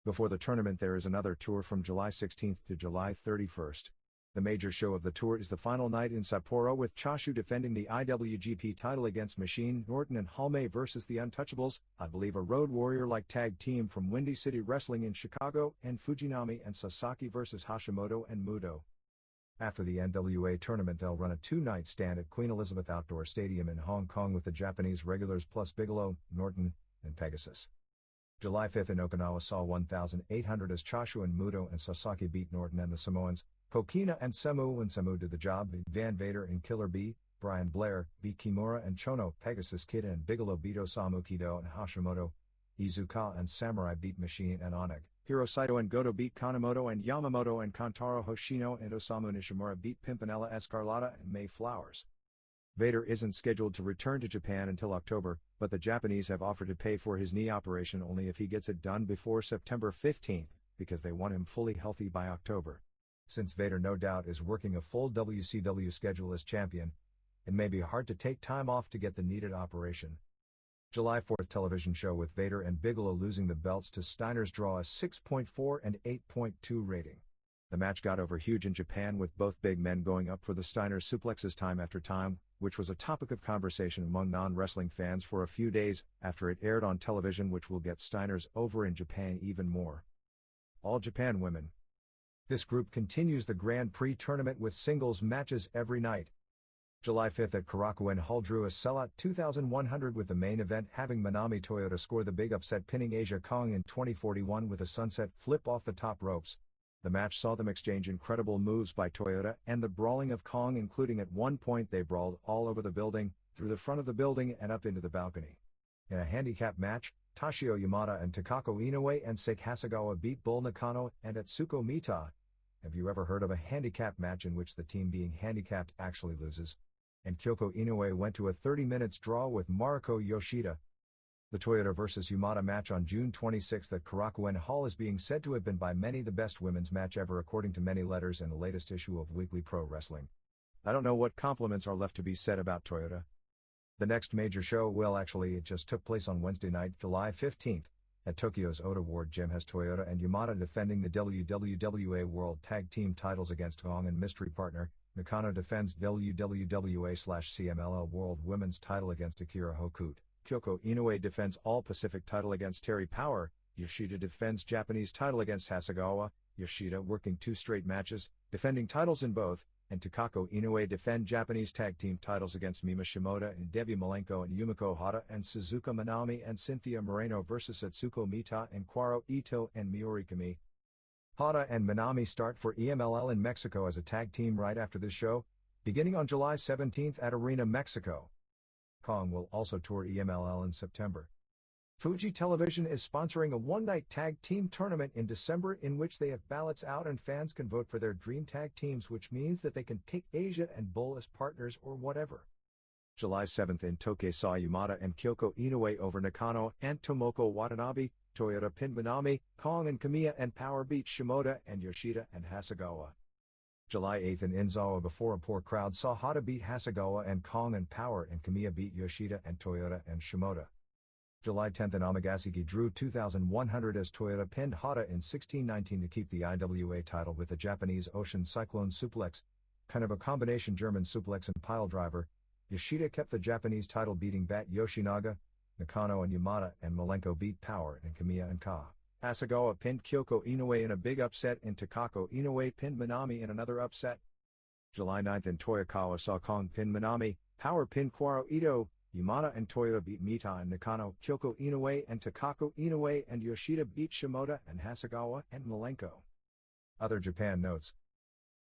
[SPEAKER 1] Before the tournament there is another tour from July 16th to July 31st. The major show of the tour is the final night in Sapporo with Choshu defending the IWGP title against Machine Norton and Halme versus the Untouchables, I believe a Road Warrior-like tag team from Windy City Wrestling in Chicago, and Fujinami and Sasaki versus Hashimoto and Muto. After the NWA tournament they'll run a 2-night stand at Queen Elizabeth Outdoor Stadium in Hong Kong with the Japanese regulars plus Bigelow, Norton, and Pegasus. July 5th in Okinawa saw 1,800 as Choshu and Muto and Sasaki beat Norton and the Samoans, Kokina and Semu when Semu did the job, Van Vader and Killer B, Brian Blair, beat Kimura and Chono, Pegasus Kid and Bigelow beat Osamu Kido and Hashimoto, Iizuka and Samurai beat Machine and Oneg, Hiro Saito and Goto beat Kanemoto and Yamamoto and Kantaro Hoshino and Osamu Nishimura beat Pimpinella Escarlata and May Flowers. Vader isn't scheduled to return to Japan until October, but the Japanese have offered to pay for his knee operation only if he gets it done before September 15th, because they want him fully healthy by October. Since Vader no doubt is working a full WCW schedule as champion, it may be hard to take time off to get the needed operation. July 4th television show with Vader and Bigelow losing the belts to Steiners draw a 6.4 and 8.2 rating. The match got over huge in Japan with both big men going up for the Steiner suplexes time after time, which was a topic of conversation among non-wrestling fans for a few days after it aired on television, which will get Steiners over in Japan even more. All Japan women. This group continues the Grand Prix tournament with singles matches every night. July 5th at Korakuen Hall drew a sellout 2,100 with the main event having Manami Toyota score the big upset pinning Asia Kong in 2041 with a sunset flip off the top ropes. The match saw them exchange incredible moves by Toyota and the brawling of Kong, including at one point they brawled all over the building, through the front of the building and up into the balcony. In a handicap match, Toshio Yamada and Takako Inoue and Seiki Hasegawa beat Bull Nakano and Atsuko Mita. Have you ever heard of a handicap match in which the team being handicapped actually loses? And Kyoko Inoue went to a 30 minutes draw with Mariko Yoshida. The Toyota vs Yamada match on June 26 at Korakuen Hall is being said to have been by many the best women's match ever according to many letters in the latest issue of Weekly Pro Wrestling. I don't know what compliments are left to be said about Toyota. The next major show, well actually it just took place on Wednesday night, July 15th, at Tokyo's Ota Ward Gym has Toyota and Yamada defending the WWWA World Tag Team titles against Kong and mystery partner, Nakano defends WWWA/CMLL World Women's title against Akira Hokuto. Kyoko Inoue defends All Pacific title against Terry Power, Yoshida defends Japanese title against Hasegawa, Yoshida working 2 straight matches, defending titles in both, and Takako Inoue defend Japanese tag team titles against Mima Shimoda and Debbie Malenko and Yumiko Hata and Suzuka Minami and Cynthia Moreno versus Atsuko Mita and Kwaro Ito and Miori Kami. Hata and Minami start for EMLL in Mexico as a tag team right after this show, beginning on July 17th at Arena Mexico. Kong will also tour EMLL in September. Fuji Television is sponsoring a one-night tag team tournament in December in which they have ballots out and fans can vote for their dream tag teams, which means that they can pick Asia and Bull as partners or whatever. July 7th in Tokyo saw Yamada and Kyoko Inoue over Nakano and Tomoko Watanabe, Toyota pinned Minami, Kong and Kamiya, and Power beat Shimoda and Yoshida and Hasegawa. July 8th in Inzawa before a poor crowd saw Hata beat Hasegawa and Kong and Power, and Kamiya beat Yoshida and Toyota and Shimoda. July 10th in Amagasaki drew 2,100 as Toyota pinned Hata in 16:19 to keep the IWA title with the Japanese Ocean Cyclone Suplex, kind of a combination German suplex and pile driver. Yoshida kept the Japanese title beating Bat Yoshinaga, Nakano and Yamada, and Malenko beat Power and Kamiya and Ka. Hasegawa pinned Kyoko Inoue in a big upset, and Takako Inoue pinned Minami in another upset. July 9th in Toyokawa saw Kong pin Minami, Power pinned Kwaro Ito, Yamada and Toyo beat Mita and Nakano, Kyoko Inoue and Takako Inoue and Yoshida beat Shimoda and Hasegawa and Malenko. Other Japan notes.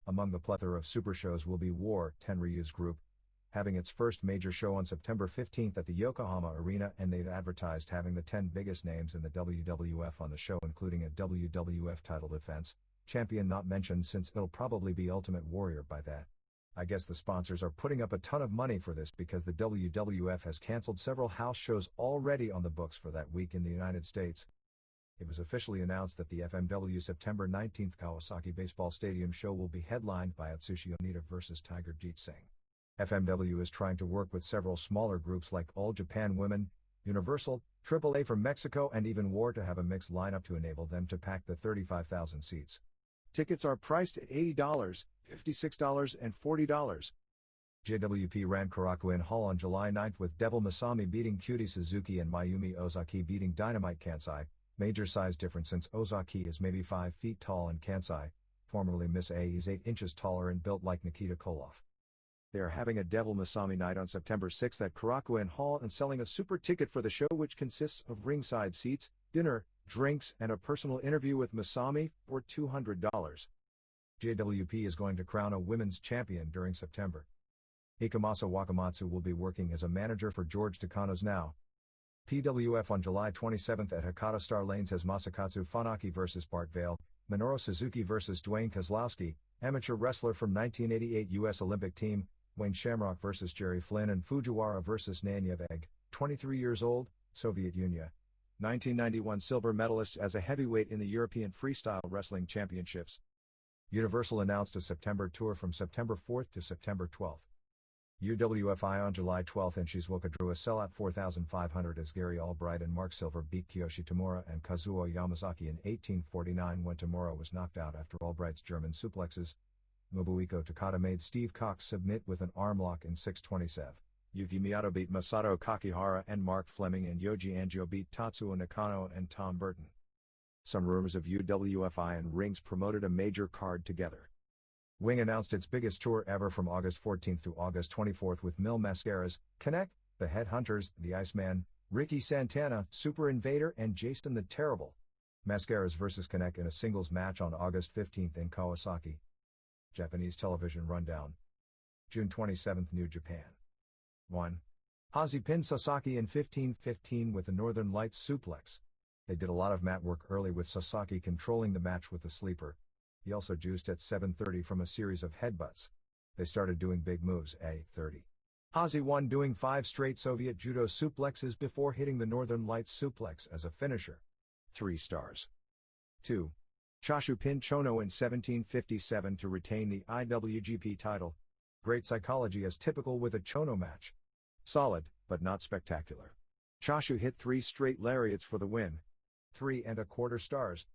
[SPEAKER 1] Among the plethora of super shows will be War Tenryu's group, having its first major show on September 15th at the Yokohama Arena, and they've advertised having the 10 biggest names in the WWF on the show, including a WWF title defense, champion not mentioned since it'll probably be Ultimate Warrior by that. I guess the sponsors are putting up a ton of money for this because the WWF has canceled several house shows already on the books for that week in the United States. It was officially announced that the FMW September 19th Kawasaki Baseball Stadium show will be headlined by Atsushi Onita vs. Tiger Jeet Singh. FMW is trying to work with several smaller groups like All Japan Women, Universal, AAA from Mexico, and even War to have a mixed lineup to enable them to pack the 35,000 seats. Tickets are priced at $80, $56, and $40. JWP ran Korakuen Hall on July 9th with Devil Masami beating Cutie Suzuki and Mayumi Ozaki beating Dynamite Kansai. Major size difference since Ozaki is maybe 5 feet tall and Kansai, formerly Miss A, is 8 inches taller and built like Nikita Koloff. They are having a Devil Masami night on September 6th at Korakuen Hall and selling a super ticket for the show, which consists of ringside seats, dinner, drinks, and a personal interview with Masami for $200. JWP is going to crown a women's champion during September. Hikamasa Wakamatsu will be working as a manager for George Takano's Now. PWF on July 27th at Hakata Star Lanes has Masakatsu Funaki vs. Bart Vale, Minoru Suzuki vs. Dwayne Kozlowski, amateur wrestler from 1988 U.S. Olympic team, Wayne Shamrock vs. Jerry Flynn, and Fujiwara vs. Nanyev, 23 years old, Soviet Union. 1991 silver medalist as a heavyweight in the European Freestyle Wrestling Championships. Universal announced a September tour from September 4th to September 12th. UWFI on July 12th in Shizuoka drew a sellout 4,500 as Gary Albright and Mark Silver beat Kiyoshi Tamura and Kazuo Yamazaki in 1849 when Tamura was knocked out after Albright's German suplexes. Nobuhiko Takada made Steve Cox submit with an armlock in 6:27. Yuki Miyato beat Masato Kakihara and Mark Fleming, and Yoji Angio beat Tatsuo Nakano and Tom Burton. Some rumors of UWFI and Rings promoted a major card together. Wing announced its biggest tour ever from August 14th to August 24th with Mil Mascaras, Connect, The Headhunters, The Iceman, Ricky Santana, Super Invader, and Jason the Terrible. Mascaras vs. Connect in a singles match on August 15th in Kawasaki. Japanese television rundown. June 27th New Japan. 1. Hazi pinned Sasaki in 15:15 with the Northern Lights suplex. They did a lot of mat work early with Sasaki controlling the match with the sleeper. He also juiced at 7:30 from a series of headbutts. They started doing big moves A30. Hazi won doing 5 straight Soviet judo suplexes before hitting the Northern Lights suplex as a finisher. 3 stars. 2. Chashu pinned Chono in 17:57 to retain the IWGP title. Great psychology as typical with a Chono match. Solid, but not spectacular. Chashu hit 3 straight lariats for the win. 3¼ stars.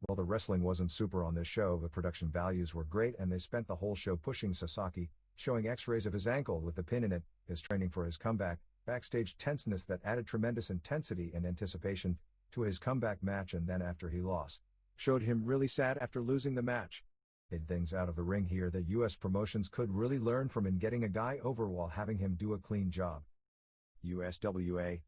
[SPEAKER 1] While the wrestling wasn't super on this show, the production values were great and they spent the whole show pushing Sasaki, showing x-rays of his ankle with the pin in it, his training for his comeback, backstage tenseness that added tremendous intensity and anticipation to his comeback match, and then after he lost, showed him really sad after losing the match. Did things out of the ring here that US promotions could really learn from in getting a guy over while having him do a clean job. USWA.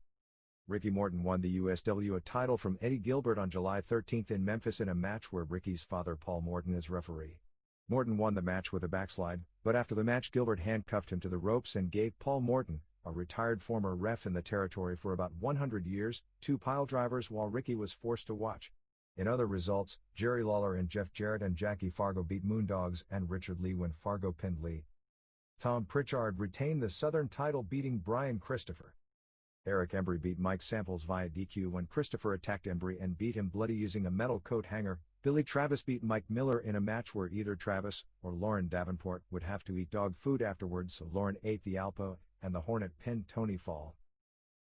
[SPEAKER 1] Ricky Morton won the USWA title from Eddie Gilbert on July 13th in Memphis in a match where Ricky's father Paul Morton is referee. Morton won the match with a backslide, but after the match Gilbert handcuffed him to the ropes and gave Paul Morton, a retired former ref in the territory for about 100 years, 2 piledrivers while Ricky was forced to watch. In other results, Jerry Lawler and Jeff Jarrett and Jackie Fargo beat Moondogs and Richard Lee when Fargo pinned Lee. Tom Pritchard retained the Southern title beating Brian Christopher. Eric Embry beat Mike Samples via DQ when Christopher attacked Embry and beat him bloody using a metal coat hanger. Billy Travis beat Mike Miller in a match where either Travis or Lauren Davenport would have to eat dog food afterwards, so Lauren ate the Alpo, and the Hornet pinned Tony Fall.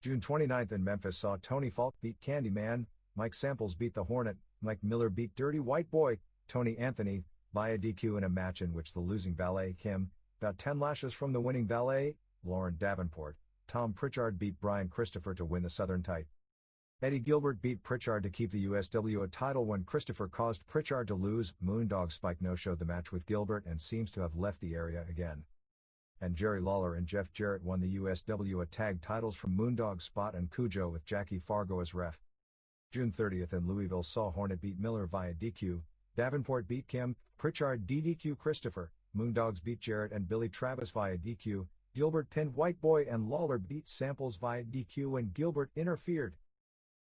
[SPEAKER 1] June 29th in Memphis saw Tony Falk beat Candyman, Mike Samples beat the Hornet, Mike Miller beat Dirty White Boy, Tony Anthony, via DQ in a match in which the losing valet Kim got 10 lashes from the winning valet, Lauren Davenport. Tom Pritchard beat Brian Christopher to win the Southern title. Eddie Gilbert beat Pritchard to keep the USWA title when Christopher caused Pritchard to lose. Moondog Spike no-showed the match with Gilbert and seems to have left the area again. And Jerry Lawler and Jeff Jarrett won the USWA tag titles from Moondog Spot and Cujo with Jackie Fargo as ref. June 30th in Louisville saw Hornet beat Miller via DQ, Davenport beat Kim, Pritchard DDQ Christopher, Moondogs beat Jarrett and Billy Travis via DQ, Gilbert pinned White Boy and Lawler beat Samples via DQ when Gilbert interfered.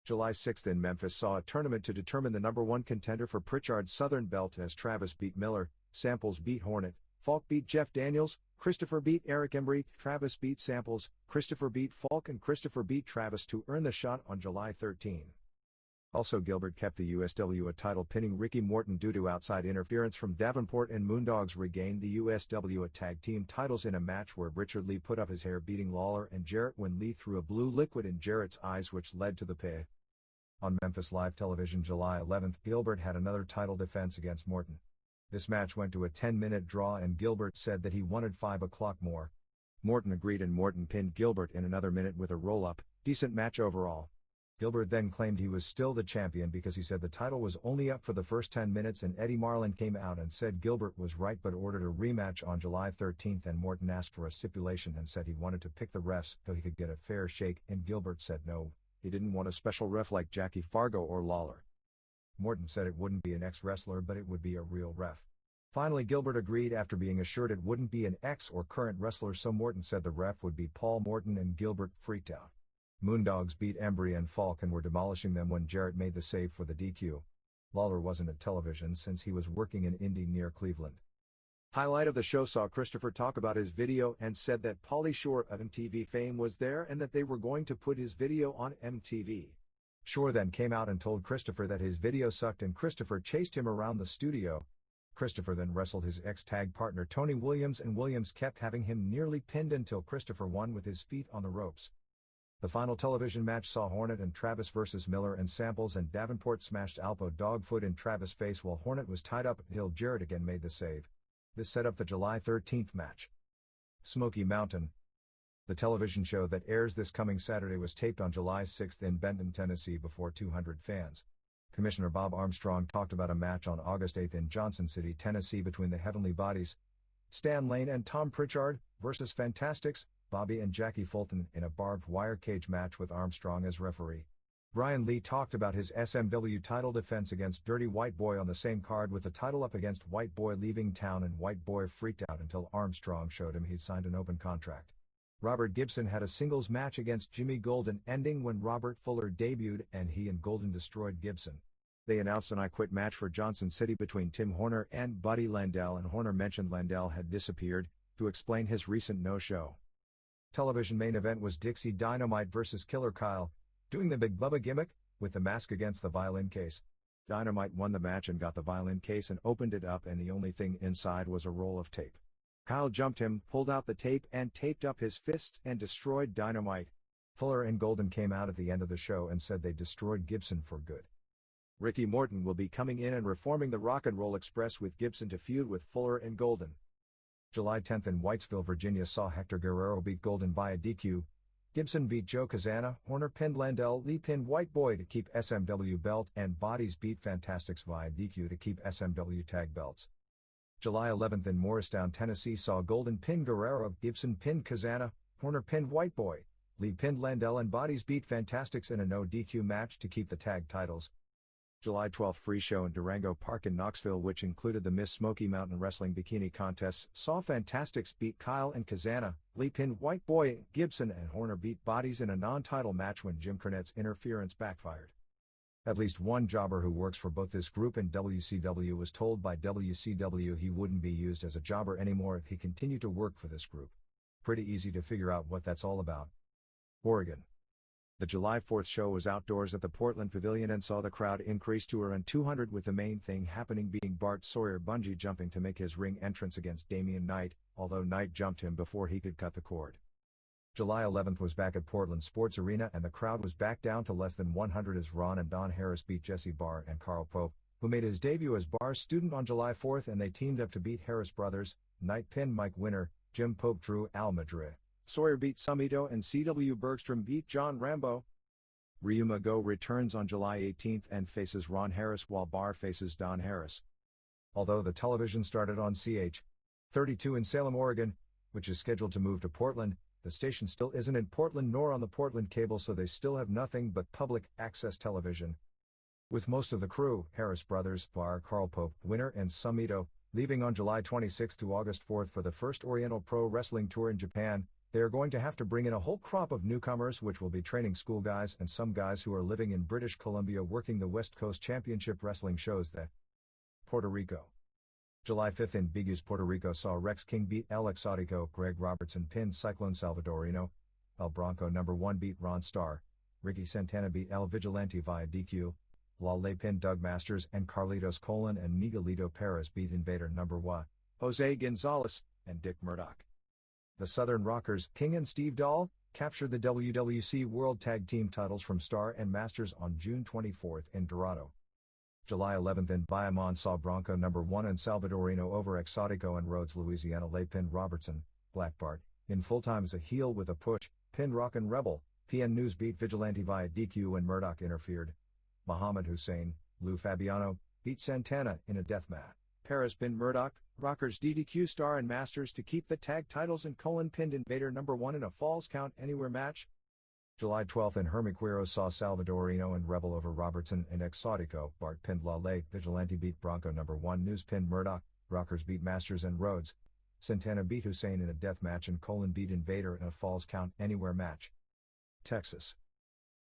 [SPEAKER 1] July 6th in Memphis saw a tournament to determine the number 1 contender for Pritchard's Southern belt as Travis beat Miller, Samples beat Hornet, Falk beat Jeff Daniels, Christopher beat Eric Embry, Travis beat Samples, Christopher beat Falk and Christopher beat Travis to earn the shot on July 13. Also Gilbert kept the USWA title pinning Ricky Morton due to outside interference from Davenport, and Moondogs regained the USWA tag team titles in a match where Richard Lee put up his hair beating Lawler and Jarrett when Lee threw a blue liquid in Jarrett's eyes which led to the pin. On Memphis Live Television July 11th, Gilbert had another title defense against Morton. This match went to a 10-minute draw and Gilbert said that he wanted 5 o'clock more. Morton agreed and Morton pinned Gilbert in another minute with a roll-up. Decent match overall. Gilbert then claimed he was still the champion because he said the title was only up for the first 10 minutes, and Eddie Marlin came out and said Gilbert was right but ordered a rematch on July 13th, and Morton asked for a stipulation and said he wanted to pick the refs so he could get a fair shake, and Gilbert said no, he didn't want a special ref like Jackie Fargo or Lawler. Morton said it wouldn't be an ex-wrestler but it would be a real ref. Finally Gilbert agreed after being assured it wouldn't be an ex or current wrestler, so Morton said the ref would be Paul Morton, and Gilbert freaked out. Moondogs beat Embry and Falk and were demolishing them when Jarrett made the save for the DQ. Lawler wasn't at television since he was working in Indy near Cleveland. Highlight of the show saw Christopher talk about his video and said that Pauly Shore of MTV fame was there and that they were going to put his video on MTV. Shore then came out and told Christopher that his video sucked and Christopher chased him around the studio. Christopher then wrestled his ex-tag partner Tony Williams, and Williams kept having him nearly pinned until Christopher won with his feet on the ropes. The final television match saw Hornet and Travis versus Miller and Samples, and Davenport smashed Alpo Dogfoot in Travis' face while Hornet was tied up until Jarrett again made the save. This set up the July 13th match. Smoky Mountain. The television show that airs this coming Saturday was taped on July 6th in Benton, Tennessee before 200 fans. Commissioner Bob Armstrong talked about a match on August 8th in Johnson City, Tennessee between the Heavenly Bodies, Stan Lane and Tom Pritchard, versus Fantastics, Bobby and Jackie Fulton, in a barbed wire cage match with Armstrong as referee. Brian Lee talked about his SMW title defense against Dirty White Boy on the same card with the title up against White Boy leaving town, and White Boy freaked out until Armstrong showed him he'd signed an open contract. Robert Gibson had a singles match against Jimmy Golden, ending when Robert Fuller debuted and he and Golden destroyed Gibson. They announced an I Quit match for Johnson City between Tim Horner and Buddy Landell, and Horner mentioned Landell had disappeared to explain his recent no-show. Television main event was Dixie Dynamite vs. Killer Kyle, doing the Big Bubba gimmick, with the mask against the violin case. Dynamite won the match and got the violin case and opened it up, and the only thing inside was a roll of tape. Kyle jumped him, pulled out the tape and taped up his fist and destroyed Dynamite. Fuller and Golden came out at the end of the show and said they destroyed Gibson for good. Ricky Morton will be coming in and reforming the Rock and Roll Express with Gibson to feud with Fuller and Golden. July 10th in Whitesville, Virginia saw Hector Guerrero beat Golden via DQ. Gibson beat Joe Kazana, Horner pinned Landell, Lee pinned White Boy to keep SMW belt, and Bodies beat Fantastics via DQ to keep SMW tag belts. July 11th in Morristown, Tennessee saw Golden pin Guerrero, Gibson pinned Kazana, Horner pinned White Boy, Lee pinned Landell, and Bodies beat Fantastics in a no DQ match to keep the tag titles. July 12th free show in Durango Park in Knoxville, which included the Miss Smoky Mountain Wrestling Bikini Contests, saw Fantastics beat Kyle and Kazana, Lee pinned White Boy, Gibson and Horner beat Bodies in a non-title match when Jim Cornette's interference backfired. At least one jobber who works for both this group and WCW was told by WCW he wouldn't be used as a jobber anymore if he continued to work for this group. Pretty easy to figure out what that's all about. Oregon. The July 4th show was outdoors at the Portland Pavilion and saw the crowd increase to around 200, with the main thing happening being Bart Sawyer bungee jumping to make his ring entrance against Damian Knight, although Knight jumped him before he could cut the cord. July 11th was back at Portland Sports Arena and the crowd was back down to less than 100 as Ron and Don Harris beat Jesse Barr and Carl Pope, who made his debut as Barr's student on July 4th, and they teamed up to beat Harris Brothers. Knight pinned Mike Winner, Jim Pope drew Al Madrid. Sawyer beat Sumito and C.W. Bergstrom beat John Rambo. Ryuma Go returns on July 18th and faces Ron Harris while Barr faces Don Harris. Although the television started on CH32 in Salem, Oregon, which is scheduled to move to Portland, the station still isn't in Portland nor on the Portland cable, so they still have nothing but public access television. With most of the crew, Harris Brothers, Barr, Carl Pope, Winner and Sumito, leaving on July 26 to August 4 for the first Oriental Pro Wrestling Tour in Japan, they are going to have to bring in a whole crop of newcomers, which will be training school guys and some guys who are living in British Columbia working the West Coast Championship Wrestling shows there. Puerto Rico. July 5th in Bigu's, Puerto Rico saw Rex King beat El Exotico, Greg Robertson pinned Cyclone Salvadorino, El Bronco No. 1 beat Ron Starr, Ricky Santana beat El Vigilante via DQ, Lale pinned Doug Masters and Carlitos Colon and Miguelito Perez beat Invader No. 1, Jose Gonzalez, and Dick Murdoch. The Southern Rockers, King and Steve Dahl, captured the WWC World Tag Team titles from Starr and Masters on June 24 in Dorado. July 11th in Bayamon saw Bronco No. 1 and Salvadorino over Exotico and Rhodes, Louisiana. Lay pinned Robertson, Black Bart, in full-time as a heel with a push, pinned Rockin' Rebel, PN News beat Vigilante via DQ when Murdoch interfered. Muhammad Hussein, Lou Fabiano, beat Santana in a death match. Perez pinned Murdoch, Rockers DDQ Starr and Masters to keep the tag titles, and Colon pinned Invader No. 1 in a Falls Count Anywhere match. July 12th in Hermiquero saw Salvadorino and Rebel over Robertson and Exotico. Bart pinned Lale, Vigilante beat Bronco No. 1, News pinned Murdoch, Rockers beat Masters and Rhodes. Santana beat Hussein in a death match and Colon beat Invader in a Falls Count Anywhere match. Texas.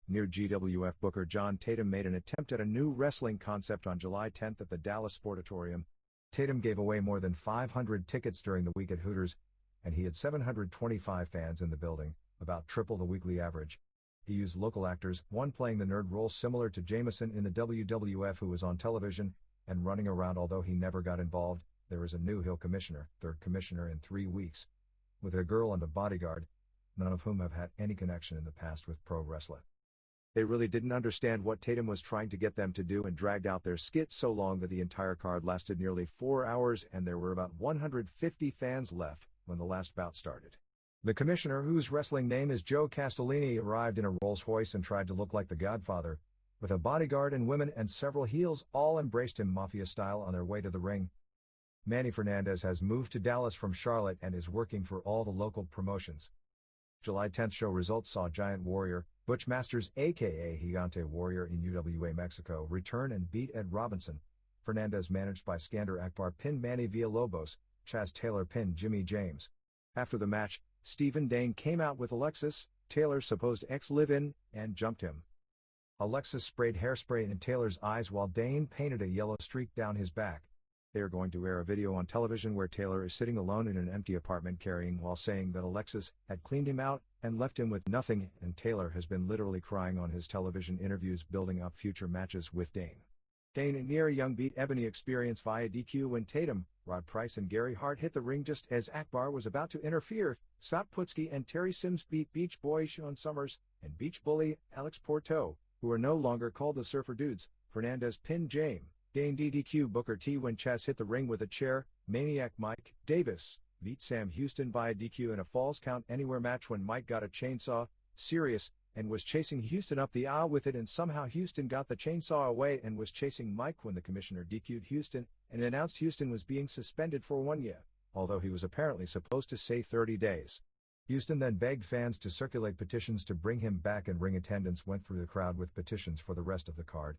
[SPEAKER 1] New GWF booker John Tatum made an attempt at a new wrestling concept on July 10th at the Dallas Sportatorium. Tatum gave away more than 500 tickets during the week at Hooters, and he had 725 fans in the building, about triple the weekly average. He used local actors, one playing the nerd role similar to Jameson in the WWF who was on television and running around, although he never got involved. There is a new Hill commissioner, third commissioner in 3 weeks, with a girl and a bodyguard, none of whom have had any connection in the past with pro wrestling. They really didn't understand what Tatum was trying to get them to do and dragged out their skit so long that the entire card lasted nearly 4 hours and there were about 150 fans left when the last bout started. The commissioner, whose wrestling name is Joe Castellini, arrived in a Rolls-Royce and tried to look like the Godfather, with a bodyguard and women and several heels all embraced him mafia style on their way to the ring. Manny Fernandez has moved to Dallas from Charlotte and is working for all the local promotions. July 10th show results saw Giant Warrior, Butch Masters aka Gigante Warrior in UWA Mexico, return and beat Ed Robinson. Fernandez, managed by Skander Akbar, pinned Manny Villalobos. Chaz Taylor pinned Jimmy James. After the match, Stephen Dane came out with Alexis, Taylor's supposed ex-live-in, and jumped him. Alexis sprayed hairspray in Taylor's eyes while Dane painted a yellow streak down his back. They are going to air a video on television where Taylor is sitting alone in an empty apartment carrying while saying that Alexis had cleaned him out and left him with nothing, and Taylor has been literally crying on his television interviews building up future matches with Dane. Dane and Near Young beat Ebony Experience via DQ when Tatum, Rod Price and Gary Hart hit the ring just as Akbar was about to interfere. Scott Putski and Terry Sims beat Beach Boy Sean Summers and Beach Bully Alex Porto, who are no longer called the Surfer Dudes. Fernandez pinned Dane DDQ Booker T when Chaz hit the ring with a chair. Maniac Mike Davis beat Sam Houston via DQ in a Falls Count Anywhere match when Mike got a chainsaw, serious, and was chasing Houston up the aisle with it, and somehow Houston got the chainsaw away and was chasing Mike when the commissioner DQ'd Houston and announced Houston was being suspended for 1 year, although he was apparently supposed to say 30 days. Houston then begged fans to circulate petitions to bring him back, and ring attendants went through the crowd with petitions for the rest of the card.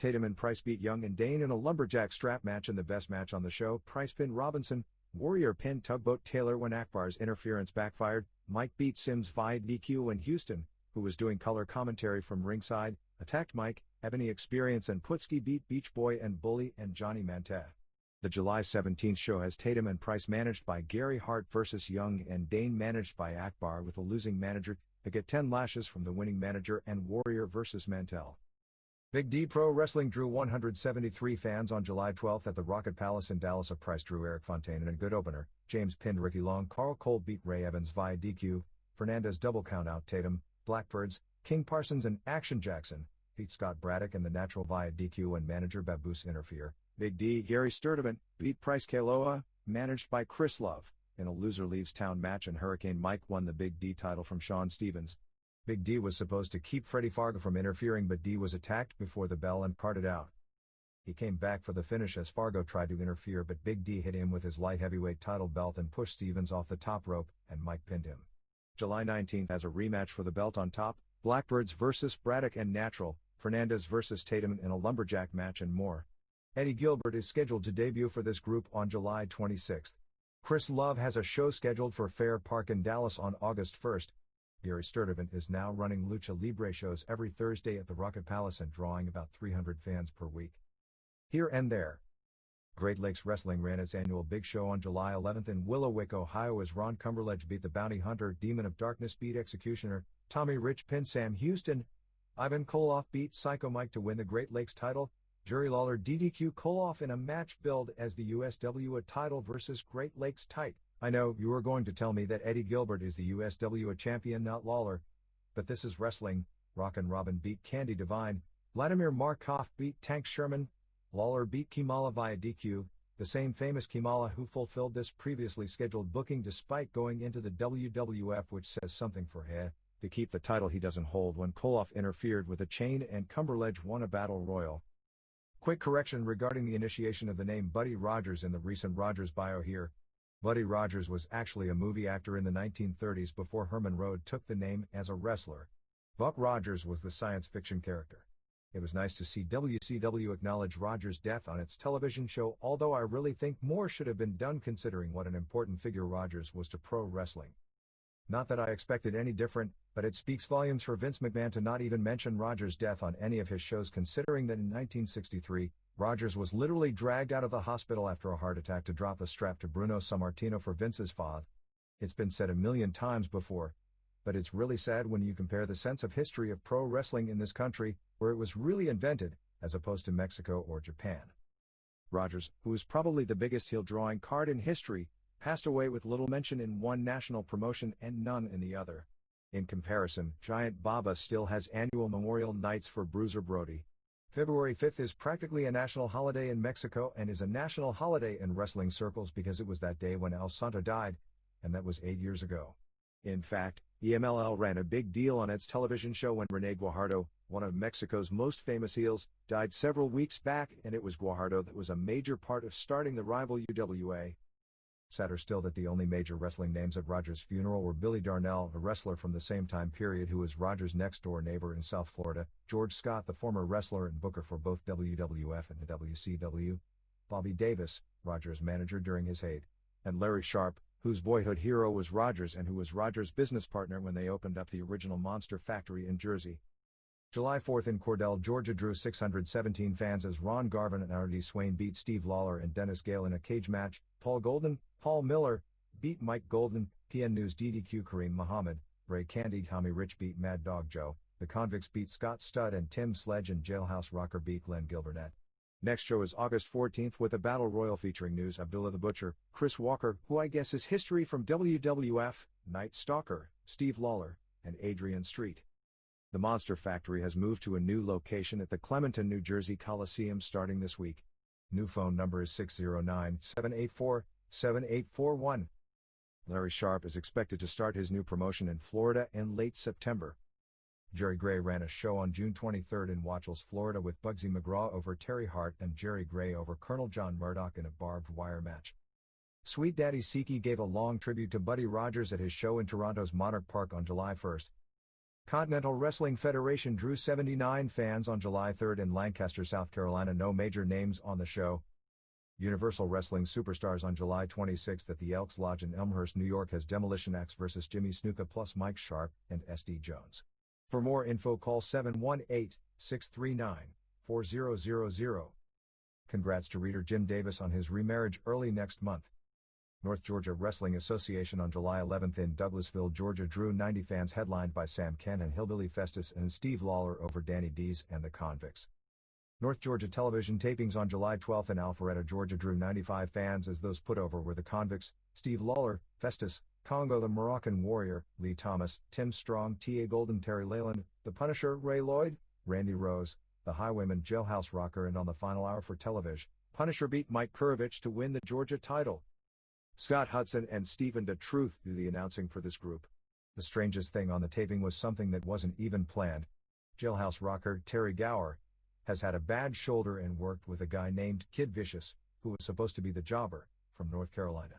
[SPEAKER 1] Tatum and Price beat Young and Dane in a lumberjack strap match in the best match on the show. Price pinned Robinson. Warrior pinned Tugboat Taylor when Akbar's interference backfired. Mike beat Sims via DQ when Houston, who was doing color commentary from ringside, attacked Mike. Ebony Experience and Putski beat Beach Boy and Bully and Johnny Mante. The July 17th show has Tatum and Price managed by Gary Hart versus Young and Dane managed by Akbar with a losing manager. They get 10 lashes from the winning manager and Warrior versus Mantell. Big D Pro Wrestling drew 173 fans on July 12th at the Rocket Palace in Dallas. A Price drew Eric Fontaine in a good opener. James pinned Ricky Long. Carl Cole beat Ray Evans via DQ. Fernandez double count out Tatum. Blackbirds, King Parsons and Action Jackson beat Scott Braddock and the Natural via DQ and manager Baboose interfere. Big D Gary Sturdivant beat Price Kaloa, managed by Chris Love, in a loser leaves town match, and Hurricane Mike won the Big D title from Sean Stevens. Big D was supposed to keep Freddie Fargo from interfering, but D was attacked before the bell and carted out. He came back for the finish as Fargo tried to interfere, but Big D hit him with his light heavyweight title belt and pushed Stevens off the top rope, and Mike pinned him. July 19th has a rematch for the belt on top, Blackbirds versus Braddock and Natural, Fernandez versus Tatum in a lumberjack match and more. Eddie Gilbert is scheduled to debut for this group on July 26th. Chris Love has a show scheduled for Fair Park in Dallas on August 1st. Gary Sturdivant is now running Lucha Libre shows every Thursday at the Rocket Palace and drawing about 300 fans per week. Here and there. Great Lakes Wrestling ran its annual big show on July 11th in Willowick, Ohio as Ron Cumberledge beat the Bounty Hunter, Demon of Darkness beat Executioner, Tommy Rich pinned Sam Houston, Ivan Koloff beat Psycho Mike to win the Great Lakes title, Jerry Lawler DDQ Koloff in a match billed as the USWA title versus Great Lakes tight. I know you are going to tell me that Eddie Gilbert is the USWA champion, not Lawler, but this is wrestling. Rockin' Robin beat Candy Divine, Vladimir Markov beat Tank Sherman, Lawler beat Kimala via DQ, the same famous Kimala who fulfilled this previously scheduled booking despite going into the WWF, which says something for him. To keep the title he doesn't hold when Koloff interfered with a chain and Cumberledge won a battle royal. Quick correction regarding the initiation of the name Buddy Rogers in the recent Rogers bio here. Buddy Rogers was actually a movie actor in the 1930s before Herman Road took the name as a wrestler. Buck Rogers was the science fiction character. It was nice to see WCW acknowledge Rogers' death on its television show, although I really think more should have been done considering what an important figure Rogers was to pro wrestling. Not that I expected any different, but it speaks volumes for Vince McMahon to not even mention Rogers' death on any of his shows, considering that in 1963, Rogers was literally dragged out of the hospital after a heart attack to drop the strap to Bruno Sammartino for Vince's father. It's been said a million times before, but it's really sad when you compare the sense of history of pro wrestling in this country, where it was really invented, as opposed to Mexico or Japan. Rogers, who is probably the biggest heel drawing card in history, passed away with little mention in one national promotion and none in the other. In comparison, Giant Baba still has annual memorial nights for Bruiser Brody. February 5th is practically a national holiday in Mexico and is a national holiday in wrestling circles because it was that day when El Santo died, and that was 8 years ago. In fact, EMLL ran a big deal on its television show when René Guajardo, one of Mexico's most famous heels, died several weeks back, and it was Guajardo that was a major part of starting the rival UWA. Sadder still that the only major wrestling names at Rogers' funeral were Billy Darnell, a wrestler from the same time period who was Rogers' next-door neighbor in South Florida, George Scott, the former wrestler and booker for both WWF and the WCW, Bobby Davis, Rogers' manager during his heyday, and Larry Sharp, whose boyhood hero was Rogers and who was Rogers' business partner when they opened up the original Monster Factory in Jersey. July 4th in Cordell, Georgia drew 617 fans as Ron Garvin and R.D. Swain beat Steve Lawler and Dennis Gale in a cage match. Paul Miller beat Mike Golden, PN News DDQ Kareem Muhammad, Ray Candy Tommy Rich beat Mad Dog Joe, the Convicts beat Scott Studd and Tim Sledge, and Jailhouse Rocker beat Glenn Gilbert. Next show is August 14th with a Battle Royal featuring News Abdullah the Butcher, Chris Walker, who I guess is history from WWF, Night Stalker, Steve Lawler, and Adrian Street. The Monster Factory has moved to a new location at the Clementon, New Jersey Coliseum starting this week. New phone number is 609-784-7841. Larry Sharp is expected to start his new promotion in Florida in late September. Jerry Gray ran a show on June 23rd in Watchels, Florida with Bugsy McGraw over Terry Hart and Jerry Gray over Colonel John Murdoch in a barbed wire match. Sweet Daddy Siki gave a long tribute to Buddy Rogers at his show in Toronto's Monarch Park on July 1st. Continental Wrestling Federation drew 79 fans on July 3 in Lancaster, South Carolina. No major names on the show. Universal Wrestling Superstars on July 26 at the Elks Lodge in Elmhurst, New York has Demolition Axe vs. Jimmy Snuka plus Mike Sharp and SD Jones. For more info call 718-639-4000. Congrats to Reader Jim Davis on his remarriage early next month. North Georgia Wrestling Association on July 11 in Douglasville, Georgia drew 90 fans headlined by Sam Kent and Hillbilly Festus and Steve Lawler over Danny Dees and the Convicts. North Georgia television tapings on July 12 in Alpharetta, Georgia drew 95 fans as those put over were the Convicts, Steve Lawler, Festus, Congo the Moroccan Warrior, Lee Thomas, Tim Strong, T.A. Golden, Terry Leyland, The Punisher, Ray Lloyd, Randy Rose, The Highwayman, Jailhouse Rocker, and on the final hour for television, Punisher beat Mike Kurovich to win the Georgia title. Scott Hudson and Stephen DeTruth do the announcing for this group. The strangest thing on the taping was something that wasn't even planned. Jailhouse Rocker, Terry Gower, has had a bad shoulder and worked with a guy named Kid Vicious, who was supposed to be the jobber, from North Carolina.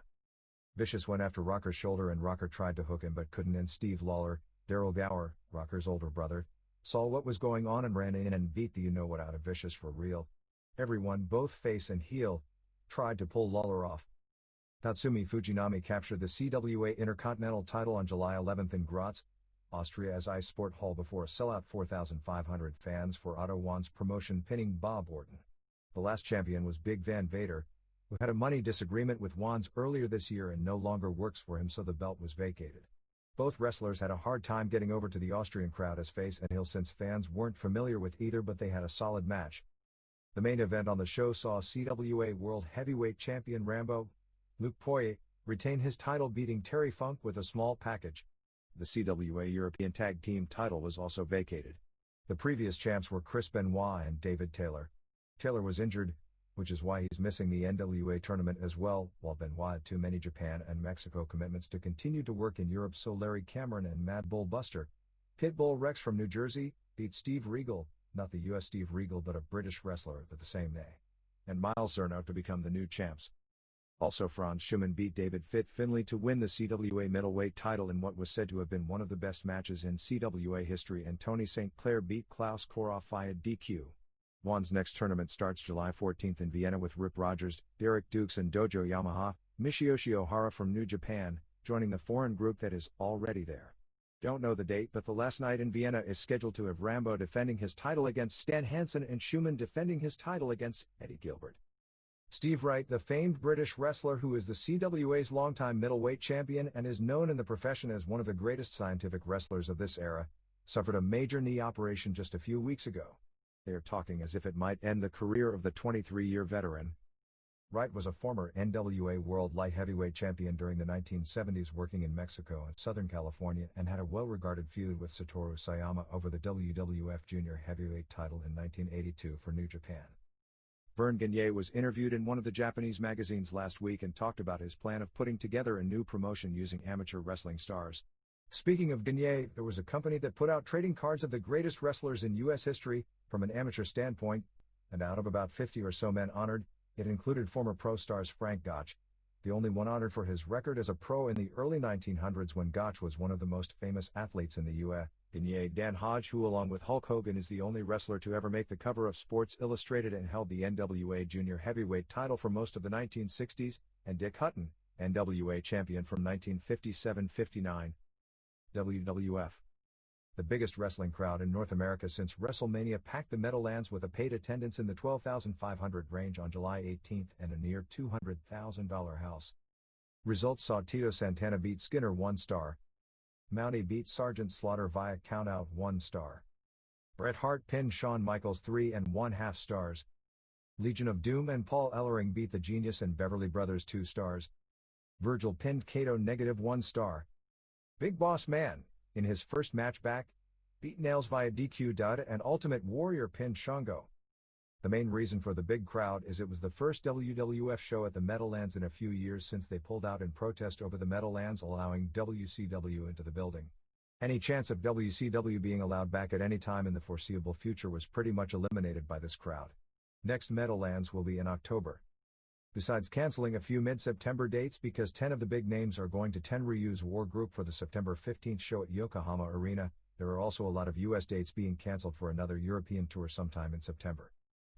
[SPEAKER 1] Vicious went after Rocker's shoulder and Rocker tried to hook him but couldn't, and Steve Lawler, Daryl Gower, Rocker's older brother, saw what was going on and ran in and beat the you-know-what out of Vicious for real. Everyone, both face and heel, tried to pull Lawler off. Tatsumi Fujinami captured the CWA Intercontinental title on July 11 in Graz, Austria as Ice Sport Hall before a sellout 4,500 fans for Otto Wann's promotion, pinning Bob Orton. The last champion was Big Van Vader, who had a money disagreement with Wands earlier this year and no longer works for him, so the belt was vacated. Both wrestlers had a hard time getting over to the Austrian crowd as face and heel since fans weren't familiar with either, but they had a solid match. The main event on the show saw CWA World Heavyweight Champion Rambo, Luke Poirier, retain his title, beating Terry Funk with a small package. The CWA European Tag Team title was also vacated. The previous champs were Chris Benoit and David Taylor. Taylor was injured, which is why he's missing the NWA tournament as well, while Benoit had too many Japan and Mexico commitments to continue to work in Europe, so Larry Cameron and Mad Bull Buster, Pitbull Rex from New Jersey, beat Steve Regal, not the US Steve Regal but a British wrestler with the same name, and Miles Zerno to become the new champs. Also, Franz Schumann beat David Fit Finlay to win the CWA middleweight title in what was said to have been one of the best matches in CWA history, and Tony St. Clair beat Klaus Koroff via DQ. Wan's next tournament starts July 14 in Vienna with Rip Rogers, Derek Dukes and Dojo Yamaha, Michiyoshi Ohara from New Japan, joining the foreign group that is already there. Don't know the date, but the last night in Vienna is scheduled to have Rambo defending his title against Stan Hansen and Schumann defending his title against Eddie Gilbert. Steve Wright, the famed British wrestler who is the CWA's longtime middleweight champion and is known in the profession as one of the greatest scientific wrestlers of this era, suffered a major knee operation just a few weeks ago. They are talking as if it might end the career of the 23-year veteran. Wright was a former NWA World Light Heavyweight Champion during the 1970s, working in Mexico and Southern California, and had a well-regarded feud with Satoru Sayama over the WWF Junior Heavyweight title in 1982 for New Japan. Vern Gagne was interviewed in one of the Japanese magazines last week and talked about his plan of putting together a new promotion using amateur wrestling stars. Speaking of Gagne, there was a company that put out trading cards of the greatest wrestlers in U.S. history, from an amateur standpoint, and out of about 50 or so men honored, it included former pro stars Frank Gotch, the only one honored for his record as a pro in the early 1900s when Gotch was one of the most famous athletes in the U.S. Gagne, Dan Hodge, who along with Hulk Hogan is the only wrestler to ever make the cover of Sports Illustrated and held the NWA Junior Heavyweight title for most of the 1960s, and Dick Hutton, NWA champion from 1957-59. WWF. The biggest wrestling crowd in North America since WrestleMania packed the Meadowlands with a paid attendance in the 12,500 range on July 18 and a near $200,000 house. Results saw Tito Santana beat Skinner 1 star. Mountie beat Sergeant Slaughter via countout 1 star. Bret Hart pinned Shawn Michaels 3 1/2 stars. Legion of Doom and Paul Ellering beat The Genius and Beverly Brothers 2 stars. Virgil pinned Kato -1 star. Big Boss Man, in his first match back, beat Nails via DQ. And Ultimate Warrior pinned Shango. The main reason for the big crowd is it was the first WWF show at the Meadowlands in a few years since they pulled out in protest over the Meadowlands allowing WCW into the building. Any chance of WCW being allowed back at any time in the foreseeable future was pretty much eliminated by this crowd. Next Meadowlands will be in October. Besides canceling a few mid-September dates because 10 of the big names are going to Tenryu's War Group for the September 15th show at Yokohama Arena, There are also a lot of US dates being cancelled for another European tour sometime in September.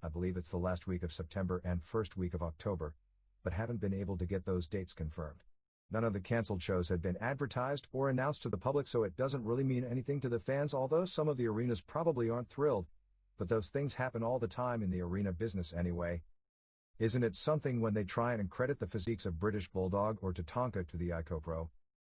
[SPEAKER 1] I believe it's the last week of September and first week of October, but haven't been able to get those dates confirmed. None of the cancelled shows had been advertised or announced to the public, so it doesn't really mean anything to the fans, although some of the arenas probably aren't thrilled, but those things happen all the time in the arena business anyway. Isn't it something when they try and credit the physiques of British Bulldog or Tatanka to the ICOPRO?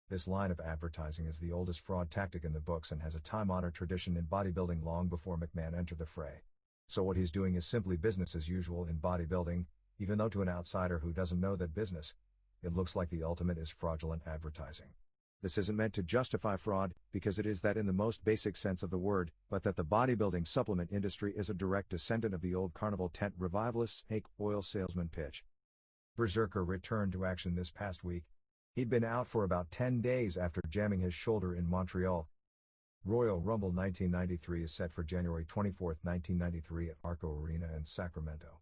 [SPEAKER 1] This line of advertising is the oldest fraud tactic in the books and has a time-honored tradition in bodybuilding long before McMahon entered the fray. So what he's doing is simply business as usual in bodybuilding, even though to an outsider who doesn't know that business, it looks like the ultimate is fraudulent advertising. This isn't meant to justify fraud, because it is that in the most basic sense of the word, but that the bodybuilding supplement industry is a direct descendant of the old carnival tent revivalist snake oil salesman pitch. Berserker returned to action this past week. He'd been out for about 10 days after jamming his shoulder in Montreal. Royal Rumble 1993 is set for January 24, 1993 at Arco Arena in Sacramento.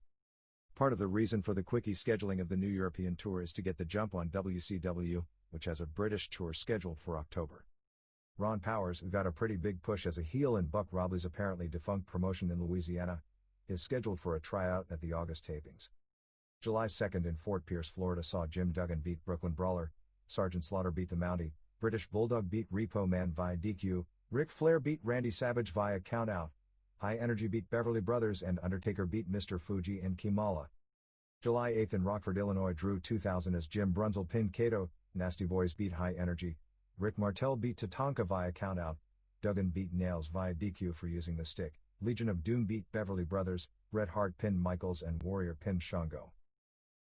[SPEAKER 1] Part of the reason for the quickie scheduling of the new European tour is to get the jump on WCW, which has a British tour scheduled for October. Ron Powers, who got a pretty big push as a heel in Buck Robley's apparently defunct promotion in Louisiana, is scheduled for a tryout at the August tapings. July 2nd in Fort Pierce, Florida saw Jim Duggan beat Brooklyn Brawler, Sergeant Slaughter beat the Mountie, British Bulldog beat Repo Man via DQ, Ric Flair beat Randy Savage via countout, High Energy beat Beverly Brothers, and Undertaker beat Mr. Fuji and Kimala. July 8th in Rockford, Illinois, Drew 2000 as Jim Brunzell pinned Kato, Nasty Boys beat High Energy, Rick Martel beat Tatanka via countout, Duggan beat Nails via DQ for using the stick, Legion of Doom beat Beverly Brothers, Bret Hart pinned Michaels, and Warrior pinned Shango.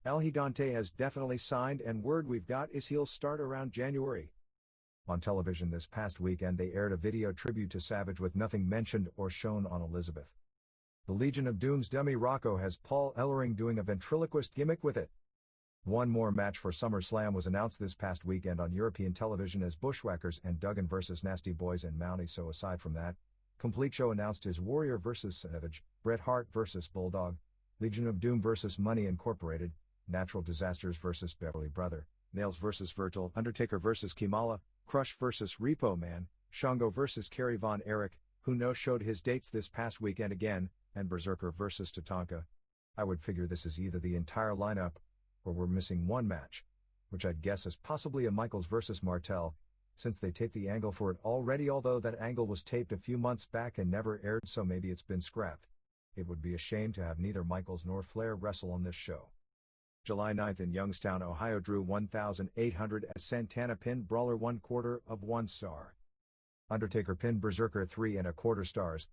[SPEAKER 1] El Gigante has definitely signed, and word we've got is he'll start around January. On television this past weekend they aired a video tribute to Savage with nothing mentioned or shown on Elizabeth. The Legion of Doom's dummy Rocco has Paul Ellering doing a ventriloquist gimmick with it. One more match for SummerSlam was announced this past weekend on European television as Bushwhackers and Duggan vs. Nasty Boys and Mountie, so aside from that, Complete Show announced his Warrior vs. Savage, Bret Hart vs. Bulldog, Legion of Doom vs. Money Incorporated, Natural Disasters vs. Beverly Brother, Nails vs. Virgil, Undertaker vs. Kimala, Crush vs. Repo Man, Shango vs. Kerry Von Erich, who no-showed his dates this past weekend again, and Berserker vs. Tatanka. I would figure this is either the entire lineup, or we're missing one match, which I'd guess is possibly a Michaels vs. Martel, since they taped the angle for it already, although that angle was taped a few months back and never aired, so maybe it's been scrapped. It would be a shame to have neither Michaels nor Flair wrestle on this show. July 9th in Youngstown, Ohio, Drew 1800 as Santana pinned Brawler 1/4 of 1 star. Undertaker pinned Berserker 3 1/4 stars.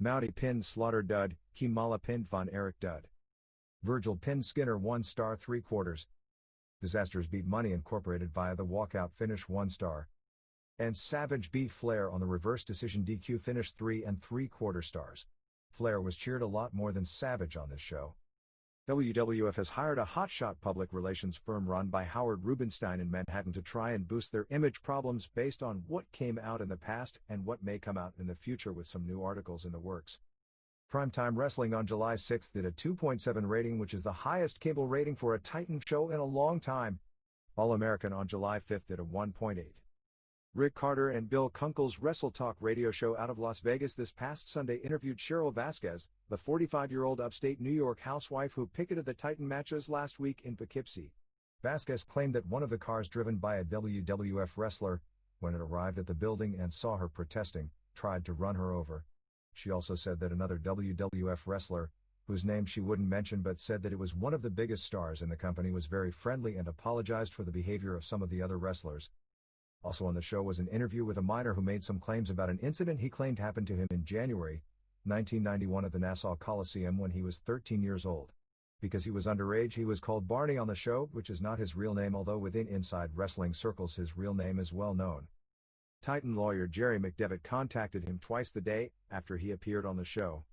[SPEAKER 1] Mountie pinned Slaughter dud, Kimala pinned Von Erich dud. Virgil pinned Skinner 1 star 3/4. Disasters beat Money Incorporated via the walkout finish 1 star. And Savage beat Flair on the reverse decision DQ finish 3 3/4 stars. Flair was cheered a lot more than Savage on this show. WWF has hired a hotshot public relations firm run by Howard Rubenstein in Manhattan to try and boost their image problems based on what came out in the past and what may come out in the future, with some new articles in the works. Primetime Wrestling on July 6th did a 2.7 rating, which is the highest cable rating for a Titan show in a long time. All American on July 5th did a 1.8. Rick Carter and Bill Kunkel's Wrestle Talk radio show out of Las Vegas this past Sunday interviewed Cheryl Vasquez, the 45-year-old upstate New York housewife who picketed the Titan matches last week in Poughkeepsie. Vasquez claimed that one of the cars driven by a WWF wrestler, when it arrived at the building and saw her protesting, tried to run her over. She also said that another WWF wrestler, whose name she wouldn't mention but said that it was one of the biggest stars in the company, was very friendly and apologized for the behavior of some of the other wrestlers. Also on the show was an interview with a minor who made some claims about an incident he claimed happened to him in January 1991 at the Nassau Coliseum when he was 13 years old. Because he was underage, he was called Barney on the show, which is not his real name, although within inside wrestling circles his real name is well known. Titan lawyer Jerry McDevitt contacted him twice the day after he appeared on the show.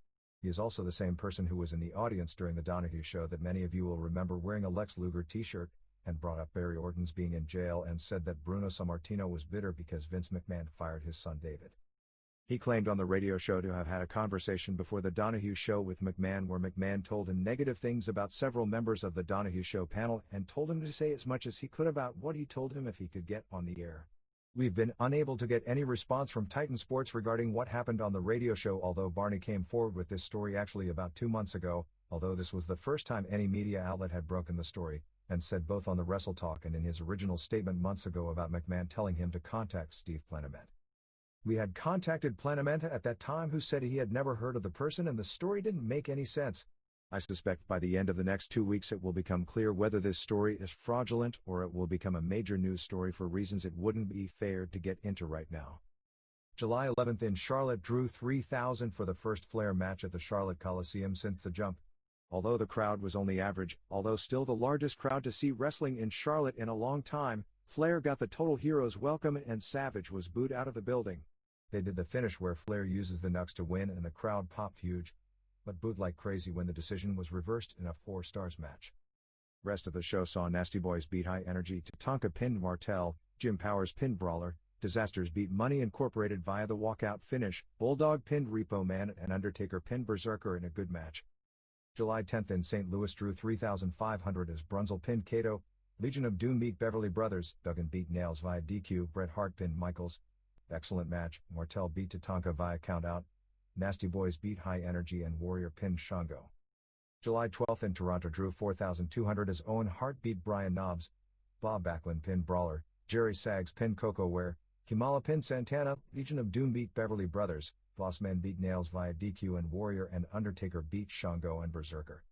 [SPEAKER 1] He is also the same person who was in the audience during the Donahue show that many of you will remember wearing a Lex Luger t-shirt, and brought up Barry Orton's being in jail and said that Bruno Sammartino was bitter because Vince McMahon fired his son David. He claimed on the radio show to have had a conversation before the Donahue show with McMahon where McMahon told him negative things about several members of the Donahue show panel and told him to say as much as he could about what he told him if he could get on the air. We've been unable to get any response from Titan Sports regarding what happened on the radio show, although Barney came forward with this story actually about 2 months ago, although this was the first time any media outlet had broken the story, and said both on the Wrestle Talk and in his original statement months ago about McMahon telling him to contact Steve Plenament. We had contacted Plenament at that time, who said he had never heard of the person and the story didn't make any sense. I suspect by the end of the next 2 weeks it will become clear whether this story is fraudulent or it will become a major news story for reasons it wouldn't be fair to get into right now. July 11th in Charlotte drew 3,000 for the first Flair match at the Charlotte Coliseum since the jump. Although the crowd was only average, although still the largest crowd to see wrestling in Charlotte in a long time, Flair got the Total Heroes welcome and Savage was booed out of the building. They did the finish where Flair uses the Nux to win and the crowd popped huge, but booed like crazy when the decision was reversed in a 4 stars match. Rest of the show saw Nasty Boys beat High Energy, Tatanka pinned Martel, Jim Powers pinned Brawler, Disasters beat Money Incorporated via the walkout finish, Bulldog pinned Repo Man and Undertaker pinned Berserker in a good match. July 10th in St. Louis drew 3,500 as Brunzel pinned Kato, Legion of Doom beat Beverly Brothers, Duggan beat Nails via DQ, Bret Hart pinned Michaels. Excellent match, Martel beat Tatanka via countout, Nasty Boys beat High Energy and Warrior pinned Shango. July 12th in Toronto drew 4,200 as Owen Hart beat Brian Knobbs, Bob Backlund pinned Brawler, Jerry Saggs pinned Coco Ware, Kamala pinned Santana, Legion of Doom beat Beverly Brothers, Bossman beat Nails via DQ and Warrior and Undertaker beat Shango and Berserker.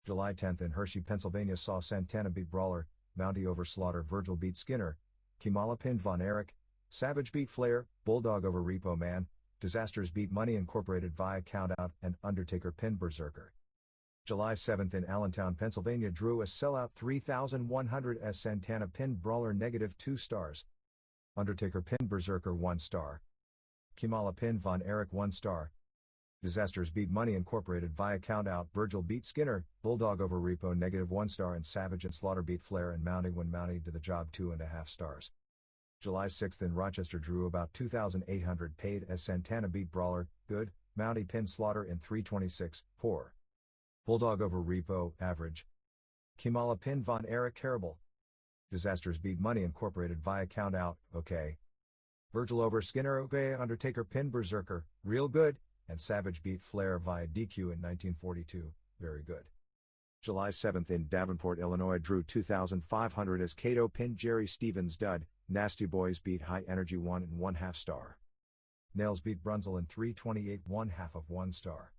[SPEAKER 1] July 10th in Hershey, Pennsylvania saw Santana beat Brawler, Mountie over Slaughter, Virgil beat Skinner, Kamala pinned Von Erich, Savage beat Flair, Bulldog over Repo Man, Disasters beat Money Incorporated via countout and Undertaker pinned Berserker. July 7th in Allentown, Pennsylvania drew a sellout 3,100 as Santana pinned Brawler -2 stars. Undertaker pinned Berserker 1 star. Kamala pinned Von Erich 1 star. Disasters beat Money Incorporated via countout, Virgil beat Skinner, Bulldog over Repo -1 star and Savage and Slaughter beat Flair and Mountie when Mountie did the job 2.5 stars. July 6th in Rochester drew about 2,800 paid as Santana beat Brawler, good, Mountie pinned Slaughter in 326, poor. Bulldog over Repo, average. Kamala pinned Von Erich, terrible. Disasters beat Money Incorporated via countout, okay. Virgil over Skinner, okay. Undertaker pinned Berserker, real good, and Savage beat Flair via DQ in 1942, very good. July 7th in Davenport, Illinois drew 2,500 as Kato pinned Jerry Stevens, dud. Nasty Boys beat High Energy 1 1/2 star. Nails beat Brunzel in 328 1/2 1 star.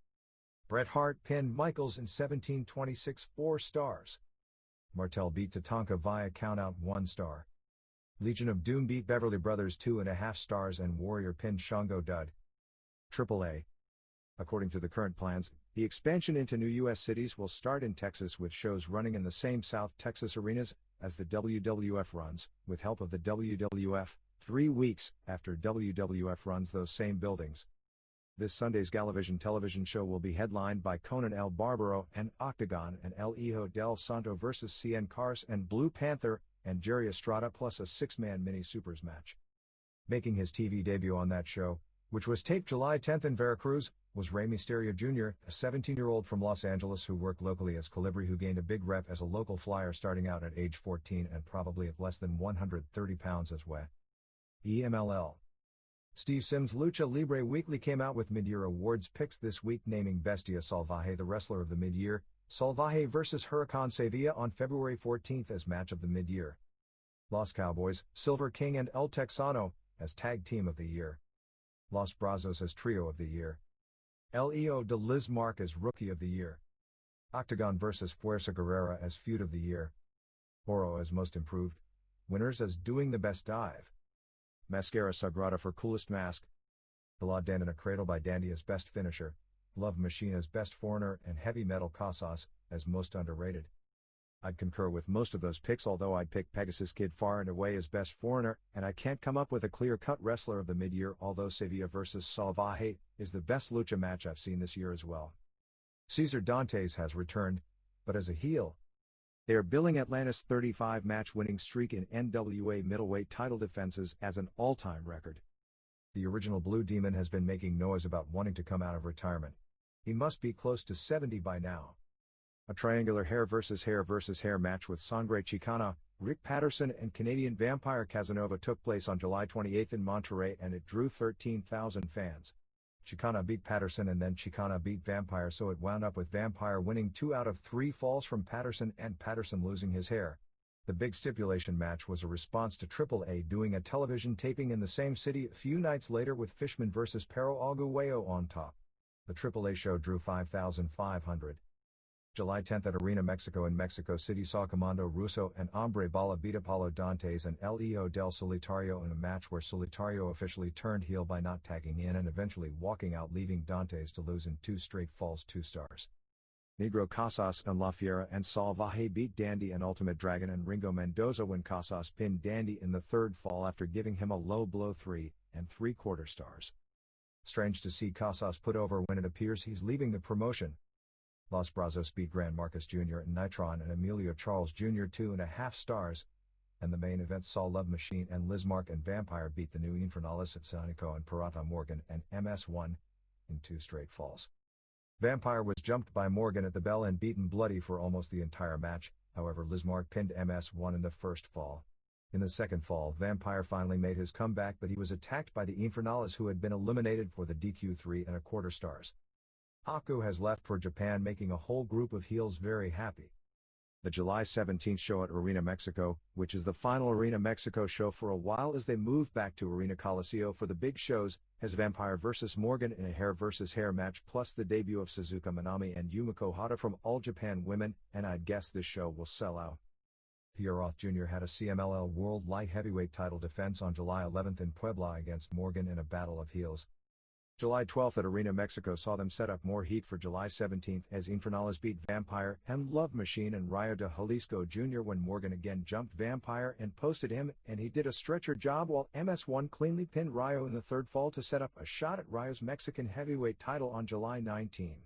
[SPEAKER 1] Bret Hart pinned Michaels in 1726 4 stars. Martel beat Tatanka via countout 1 star. Legion of Doom beat Beverly Brothers 2.5 stars and Warrior pinned Shango, dud. AAA. According to the current plans, the expansion into new U.S. cities will start in Texas with shows running in the same South Texas arenas as the WWF runs, with help of the WWF, 3 weeks after WWF runs those same buildings. This Sunday's Galavision television show will be headlined by Conan El Barbaro and Octagon and El Hijo del Santo vs. Cien Cars and Blue Panther and Jerry Estrada plus a 6-man mini supers match. Making his TV debut on that show, which was taped July 10th in Veracruz, was Rey Mysterio Jr., a 17-year-old from Los Angeles who worked locally as Colibri, who gained a big rep as a local flyer starting out at age 14 and probably at less than 130 pounds as wet. EMLL. Steve Sims' Lucha Libre Weekly came out with mid-year awards picks this week, naming Bestia Salvaje the wrestler of the mid-year, Salvaje vs. Huracan Sevilla on February 14th as match of the mid-year. Los Cowboys, Silver King and El Texano as tag team of the year. Los Brazos as trio of the year. El Hijo de Lizmark as rookie of the year. Octagon vs. Fuerza Guerrera as feud of the year. Oro as most improved. Winners as doing the best dive. Mascara Sagrada for coolest mask. The La Dandana Cradle by Dandy as best finisher. Love Machine as best foreigner and Heavy Metal Casas as most underrated. I'd concur with most of those picks, although I'd pick Pegasus Kid far and away as best foreigner, and I can't come up with a clear-cut wrestler of the mid-year, although Sevilla vs. Salvaje is the best lucha match I've seen this year as well. Cesar Dantes has returned, but as a heel. They are billing Atlantis' 35-match winning streak in NWA middleweight title defenses as an all-time record. The original Blue Demon has been making noise about wanting to come out of retirement. He must be close to 70 by now. A triangular hair versus hair match with Sangre Chicana, Rick Patterson and Canadian Vampire Casanova took place on July 28 in Monterrey and it drew 13,000 fans. Chicana beat Patterson and then Chicana beat Vampire, so it wound up with Vampire winning 2 out of 3 falls from Patterson and Patterson losing his hair. The big stipulation match was a response to AAA doing a television taping in the same city a few nights later with Fishman vs. Pero Aguayo on top. The AAA show drew 5,500. July 10 at Arena Mexico in Mexico City saw Comando Russo and Hombre Bala beat Apollo Dantes and Leo del Solitario in a match where Solitario officially turned heel by not tagging in and eventually walking out, leaving Dantes to lose in 2 straight falls 2 stars. Negro Casas and La Fiera and Salvaje beat Dandy and Ultimate Dragon and Ringo Mendoza when Casas pinned Dandy in the 3rd fall after giving him a low blow 3 3/4 stars. Strange to see Casas put over when it appears he's leaving the promotion. Los Brazos beat Gran Marcus Jr. and Nitron and Emilio Charles Jr. 2.5 stars, and the main event saw Love Machine and Lizmark and Vampire beat the new Infernales at Sanico and Parata Morgan and MS1 in 2 straight falls. Vampire was jumped by Morgan at the bell and beaten bloody for almost the entire match, however Lizmark pinned MS1 in the 1st fall. In the 2nd fall, Vampire finally made his comeback, but he was attacked by the Infernales, who had been eliminated for the DQ 3.25 stars. Haku has left for Japan, making a whole group of heels very happy. The July 17th show at Arena Mexico, which is the final Arena Mexico show for a while as they move back to Arena Coliseo for the big shows, has Vampire vs. Morgan in a hair vs. hair match, plus the debut of Suzuka Minami and Yumiko Hata from All Japan Women, and I'd guess this show will sell out. Pierre Roth Jr. had a CMLL World Light Heavyweight title defense on July 11th in Puebla against Morgan in a battle of heels. July 12th at Arena Mexico saw them set up more heat for July 17th as Infernales beat Vampire and Love Machine and Rayo de Jalisco Jr. when Morgan again jumped Vampire and posted him, and he did a stretcher job while MS1 cleanly pinned Rayo in the 3rd fall to set up a shot at Rayo's Mexican heavyweight title on July 19.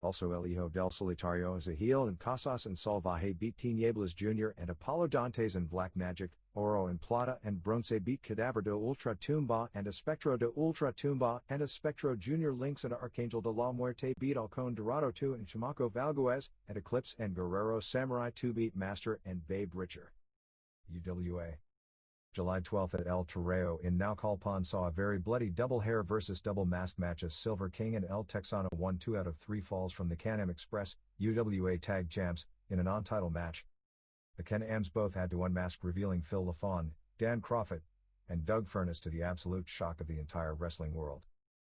[SPEAKER 1] Also El Hijo del Solitario as a heel and Casas and Salvaje beat Tinieblas Jr. and Apollo Dantes and Black Magic, Oro and Plata and Bronce beat Cadaver de Ultra Tumba and Espectro de Ultra Tumba and Espectro Jr. Lynx and Archangel de la Muerte beat Halcon Dorado 2 and Chamaco Valguez, and Eclipse and Guerrero Samurai 2 beat Master and Babe Richer. UWA. July 12th at El Torreo in Naucalpan saw a very bloody double hair vs. double mask match as Silver King and El Texano won 2 out of 3 falls from the Can-Am Express, UWA Tag Champs, in a non-title match. The Can-Ams both had to unmask, revealing Phil LaFawn, Dan Crawford, and Doug Furness to the absolute shock of the entire wrestling world.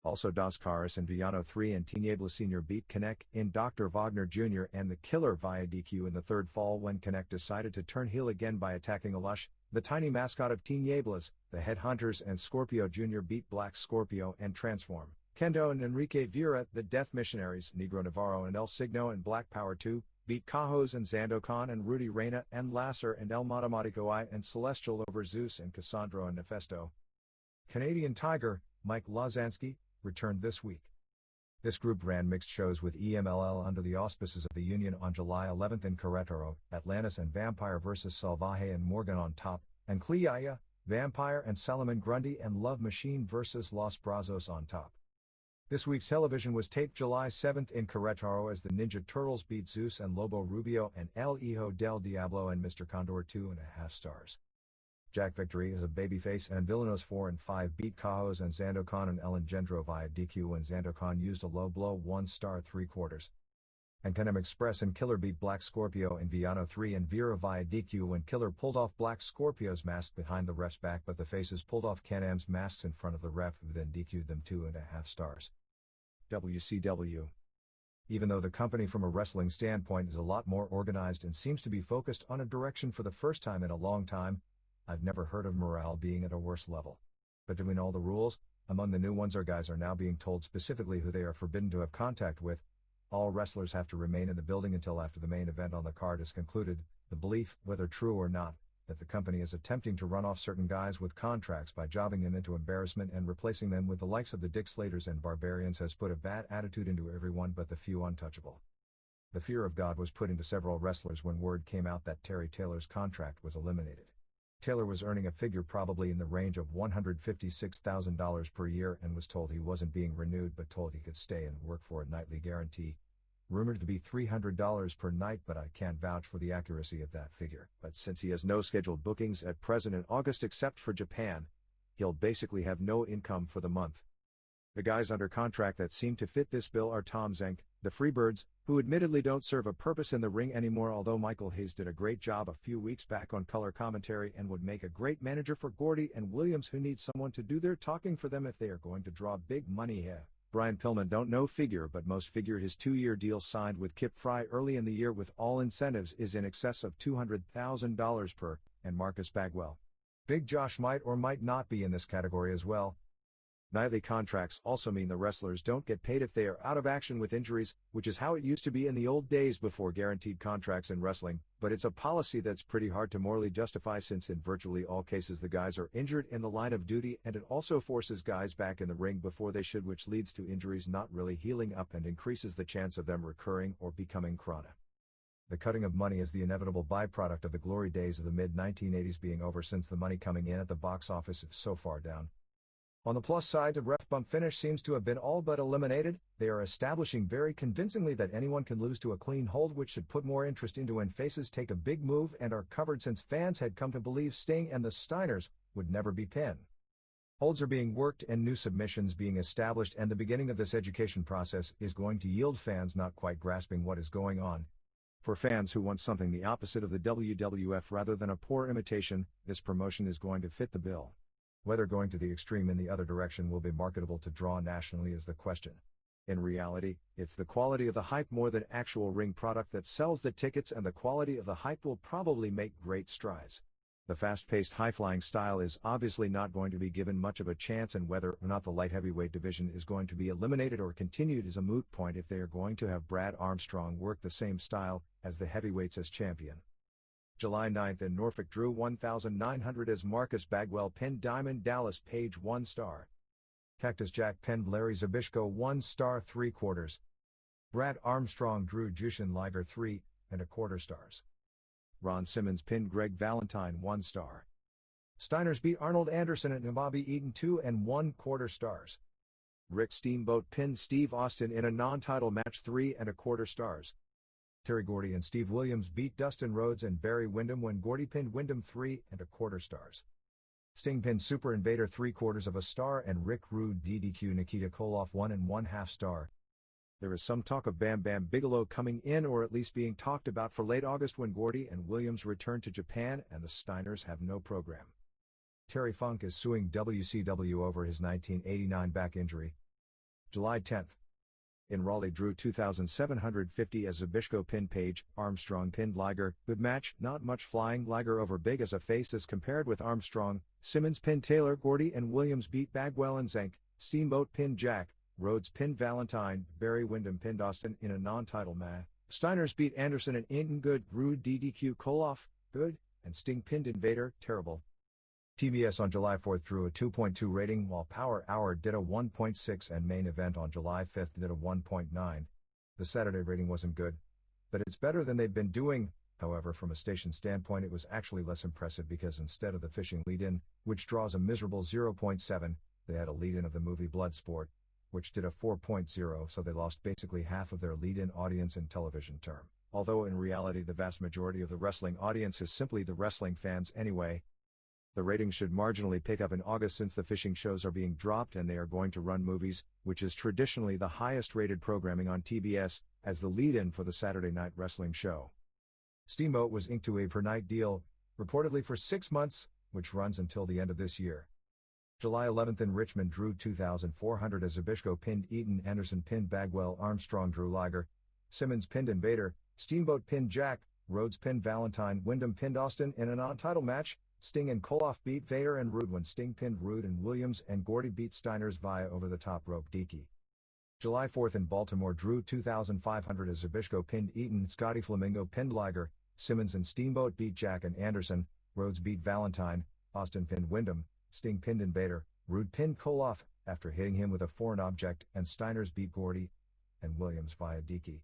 [SPEAKER 1] Also Dos Caras and Villano 3 and Tinieblas Sr. beat Connect in Dr. Wagner Jr. and the Killer via DQ in the 3rd fall when Connect decided to turn heel again by attacking Alush, the tiny mascot of Tinieblas. The Headhunters and Scorpio Jr. beat Black Scorpio and Transform. Kendo and Enrique Vieira, the Death Missionaries, Negro Navarro and El Signo and Black Power 2, beat Cajos and Zandokan and Rudy Reyna and Lasser and El Matematico I and Celestial over Zeus and Cassandro and Nefesto. Canadian Tiger, Mike Lazansky, returned this week. This group ran mixed shows with EMLL under the auspices of the Union on July 11th in Querétaro, Atlantis and Vampire vs. Salvaje and Morgan on top, and Cleaya, Vampire and Salomon Grundy and Love Machine vs. Los Brazos on top. This week's television was taped July 7th in Querétaro as the Ninja Turtles beat Zeus and Lobo Rubio and El Hijo del Diablo and Mr. Condor 2.5 stars. Jack Victory as a babyface and Villanos 4 and 5 beat Cajos and Zandokan and El Engendro via DQ when Zandokan used a low blow 1 star 3/4. And Can-Am Express and Killer beat Black Scorpio and Villano 3 and Vera via DQ when Killer pulled off Black Scorpio's mask behind the ref's back, but the faces pulled off Can-Am's masks in front of the ref, who then DQ'd them 2.5 stars. WCW. Even though the company from a wrestling standpoint is a lot more organized and seems to be focused on a direction for the first time in a long time, I've never heard of morale being at a worse level. Between all the rules, among the new ones guys are now being told specifically who they are forbidden to have contact with. All wrestlers have to remain in the building until after the main event on the card is concluded. The belief, whether true or not, that the company is attempting to run off certain guys with contracts by jobbing them into embarrassment and replacing them with the likes of the Dick Slaters and Barbarians has put a bad attitude into everyone but the few untouchable. The fear of God was put into several wrestlers when word came out that Terry Taylor's contract was eliminated. Taylor was earning a figure probably in the range of $156,000 per year and was told he wasn't being renewed but told he could stay and work for a nightly guarantee. rumored to be $300 per night, but I can't vouch for the accuracy of that figure. But since he has no scheduled bookings at present in August except for Japan, he'll basically have no income for the month. The guys under contract that seem to fit this bill are Tom Zenk, the Freebirds, who admittedly don't serve a purpose in the ring anymore, although Michael Hayes did a great job a few weeks back on color commentary and would make a great manager for Gordy and Williams, who need someone to do their talking for them if they are going to draw big money here. Brian Pillman don't know figure, but most figure his 2-year deal signed with Kip Fry early in the year with all incentives is in excess of $200,000 per, and Marcus Bagwell. Big Josh might or might not be in this category as well. Nightly contracts also mean the wrestlers don't get paid if they are out of action with injuries, which is how it used to be in the old days before guaranteed contracts in wrestling, but it's a policy that's pretty hard to morally justify since in virtually all cases the guys are injured in the line of duty, and it also forces guys back in the ring before they should, which leads to injuries not really healing up and increases the chance of them recurring or becoming chronic. The cutting of money is the inevitable byproduct of the glory days of the mid-1980s being over, since the money coming in at the box office is so far down. On the plus side, the ref bump finish seems to have been all but eliminated. They are establishing very convincingly that anyone can lose to a clean hold, which should put more interest into when faces take a big move and are covered, since fans had come to believe Sting and the Steiners would never be pinned. Holds are being worked and new submissions being established, and the beginning of this education process is going to yield fans not quite grasping what is going on. For fans who want something the opposite of the WWF rather than a poor imitation, this promotion is going to fit the bill. Whether going to the extreme in the other direction will be marketable to draw nationally is the question. In reality, it's the quality of the hype more than actual ring product that sells the tickets, and the quality of the hype will probably make great strides. The fast-paced, high-flying style is obviously not going to be given much of a chance, and whether or not the light heavyweight division is going to be eliminated or continued is a moot point if they are going to have Brad Armstrong work the same style as the heavyweights as champion. July 9th in Norfolk drew 1,900 as Marcus Bagwell pinned Diamond Dallas Page 1 star. Cactus Jack pinned Larry Zbyszko 1 star 3/4. Brad Armstrong drew Jushin Liger 3.25 stars. Ron Simmons pinned Greg Valentine 1 star. Steiners beat Arnold Anderson and Bobby Eaton 2.25 stars. Rick Steamboat pinned Steve Austin in a non-title match 3.25 stars. Terry Gordy and Steve Williams beat Dustin Rhodes and Barry Windham when Gordy pinned Windham 3.25 stars. Sting pinned Super Invader 3/4 star, and Rick Rude DDQ Nikita Koloff 1.5 star. There is some talk of Bam Bam Bigelow coming in, or at least being talked about, for late August when Gordy and Williams return to Japan and the Steiners have no program. Terry Funk is suing WCW over his 1989 back injury. July 10th. In Raleigh drew 2,750 as Zbyszko pinned Page, Armstrong pinned Liger. Good match, not much flying. Liger over big as a face as compared with Armstrong. Simmons pinned Taylor. Gordy and Williams beat Bagwell and Zenk. Steamboat pinned Jack. Rhodes pinned Valentine. Barry Windham pinned Austin in a non-title match. Steiners beat Anderson and Eaton. Good. Rude DDQ Koloff. Good. And Sting pinned Invader. Terrible. TBS on July 4th drew a 2.2 rating, while Power Hour did a 1.6 and Main Event on July 5th did a 1.9. The Saturday rating wasn't good, but it's better than they'd been doing. However, from a station standpoint, it was actually less impressive because instead of the fishing lead-in, which draws a miserable 0.7, they had a lead-in of the movie Bloodsport, which did a 4.0, so they lost basically half of their lead-in audience in television term. Although in reality the vast majority of the wrestling audience is simply the wrestling fans anyway. The ratings should marginally pick up in August since the fishing shows are being dropped and they are going to run movies, which is traditionally the highest rated programming on TBS, as the lead-in for the Saturday night wrestling show. Steamboat was inked to a per-night deal, reportedly for 6 months, which runs until the end of this year. July 11th in Richmond drew 2,400 as Zbyszko pinned Eaton, Anderson pinned Bagwell, Armstrong drew Liger, Simmons pinned Invader, Steamboat pinned Jack, Rhodes pinned Valentine, Windham pinned Austin in a non-title match. Sting and Koloff beat Vader and Rude when Sting pinned Rude and Williams, and Gordy beat Steiners via over-the-top rope DQ. July 4th in Baltimore drew 2,500 as Zbyszko pinned Eaton, Scotty Flamingo pinned Liger, Simmons and Steamboat beat Jack and Anderson, Rhodes beat Valentine, Austin pinned Windham, Sting pinned Invader, Rude pinned Koloff after hitting him with a foreign object, and Steiners beat Gordy and Williams via DQ.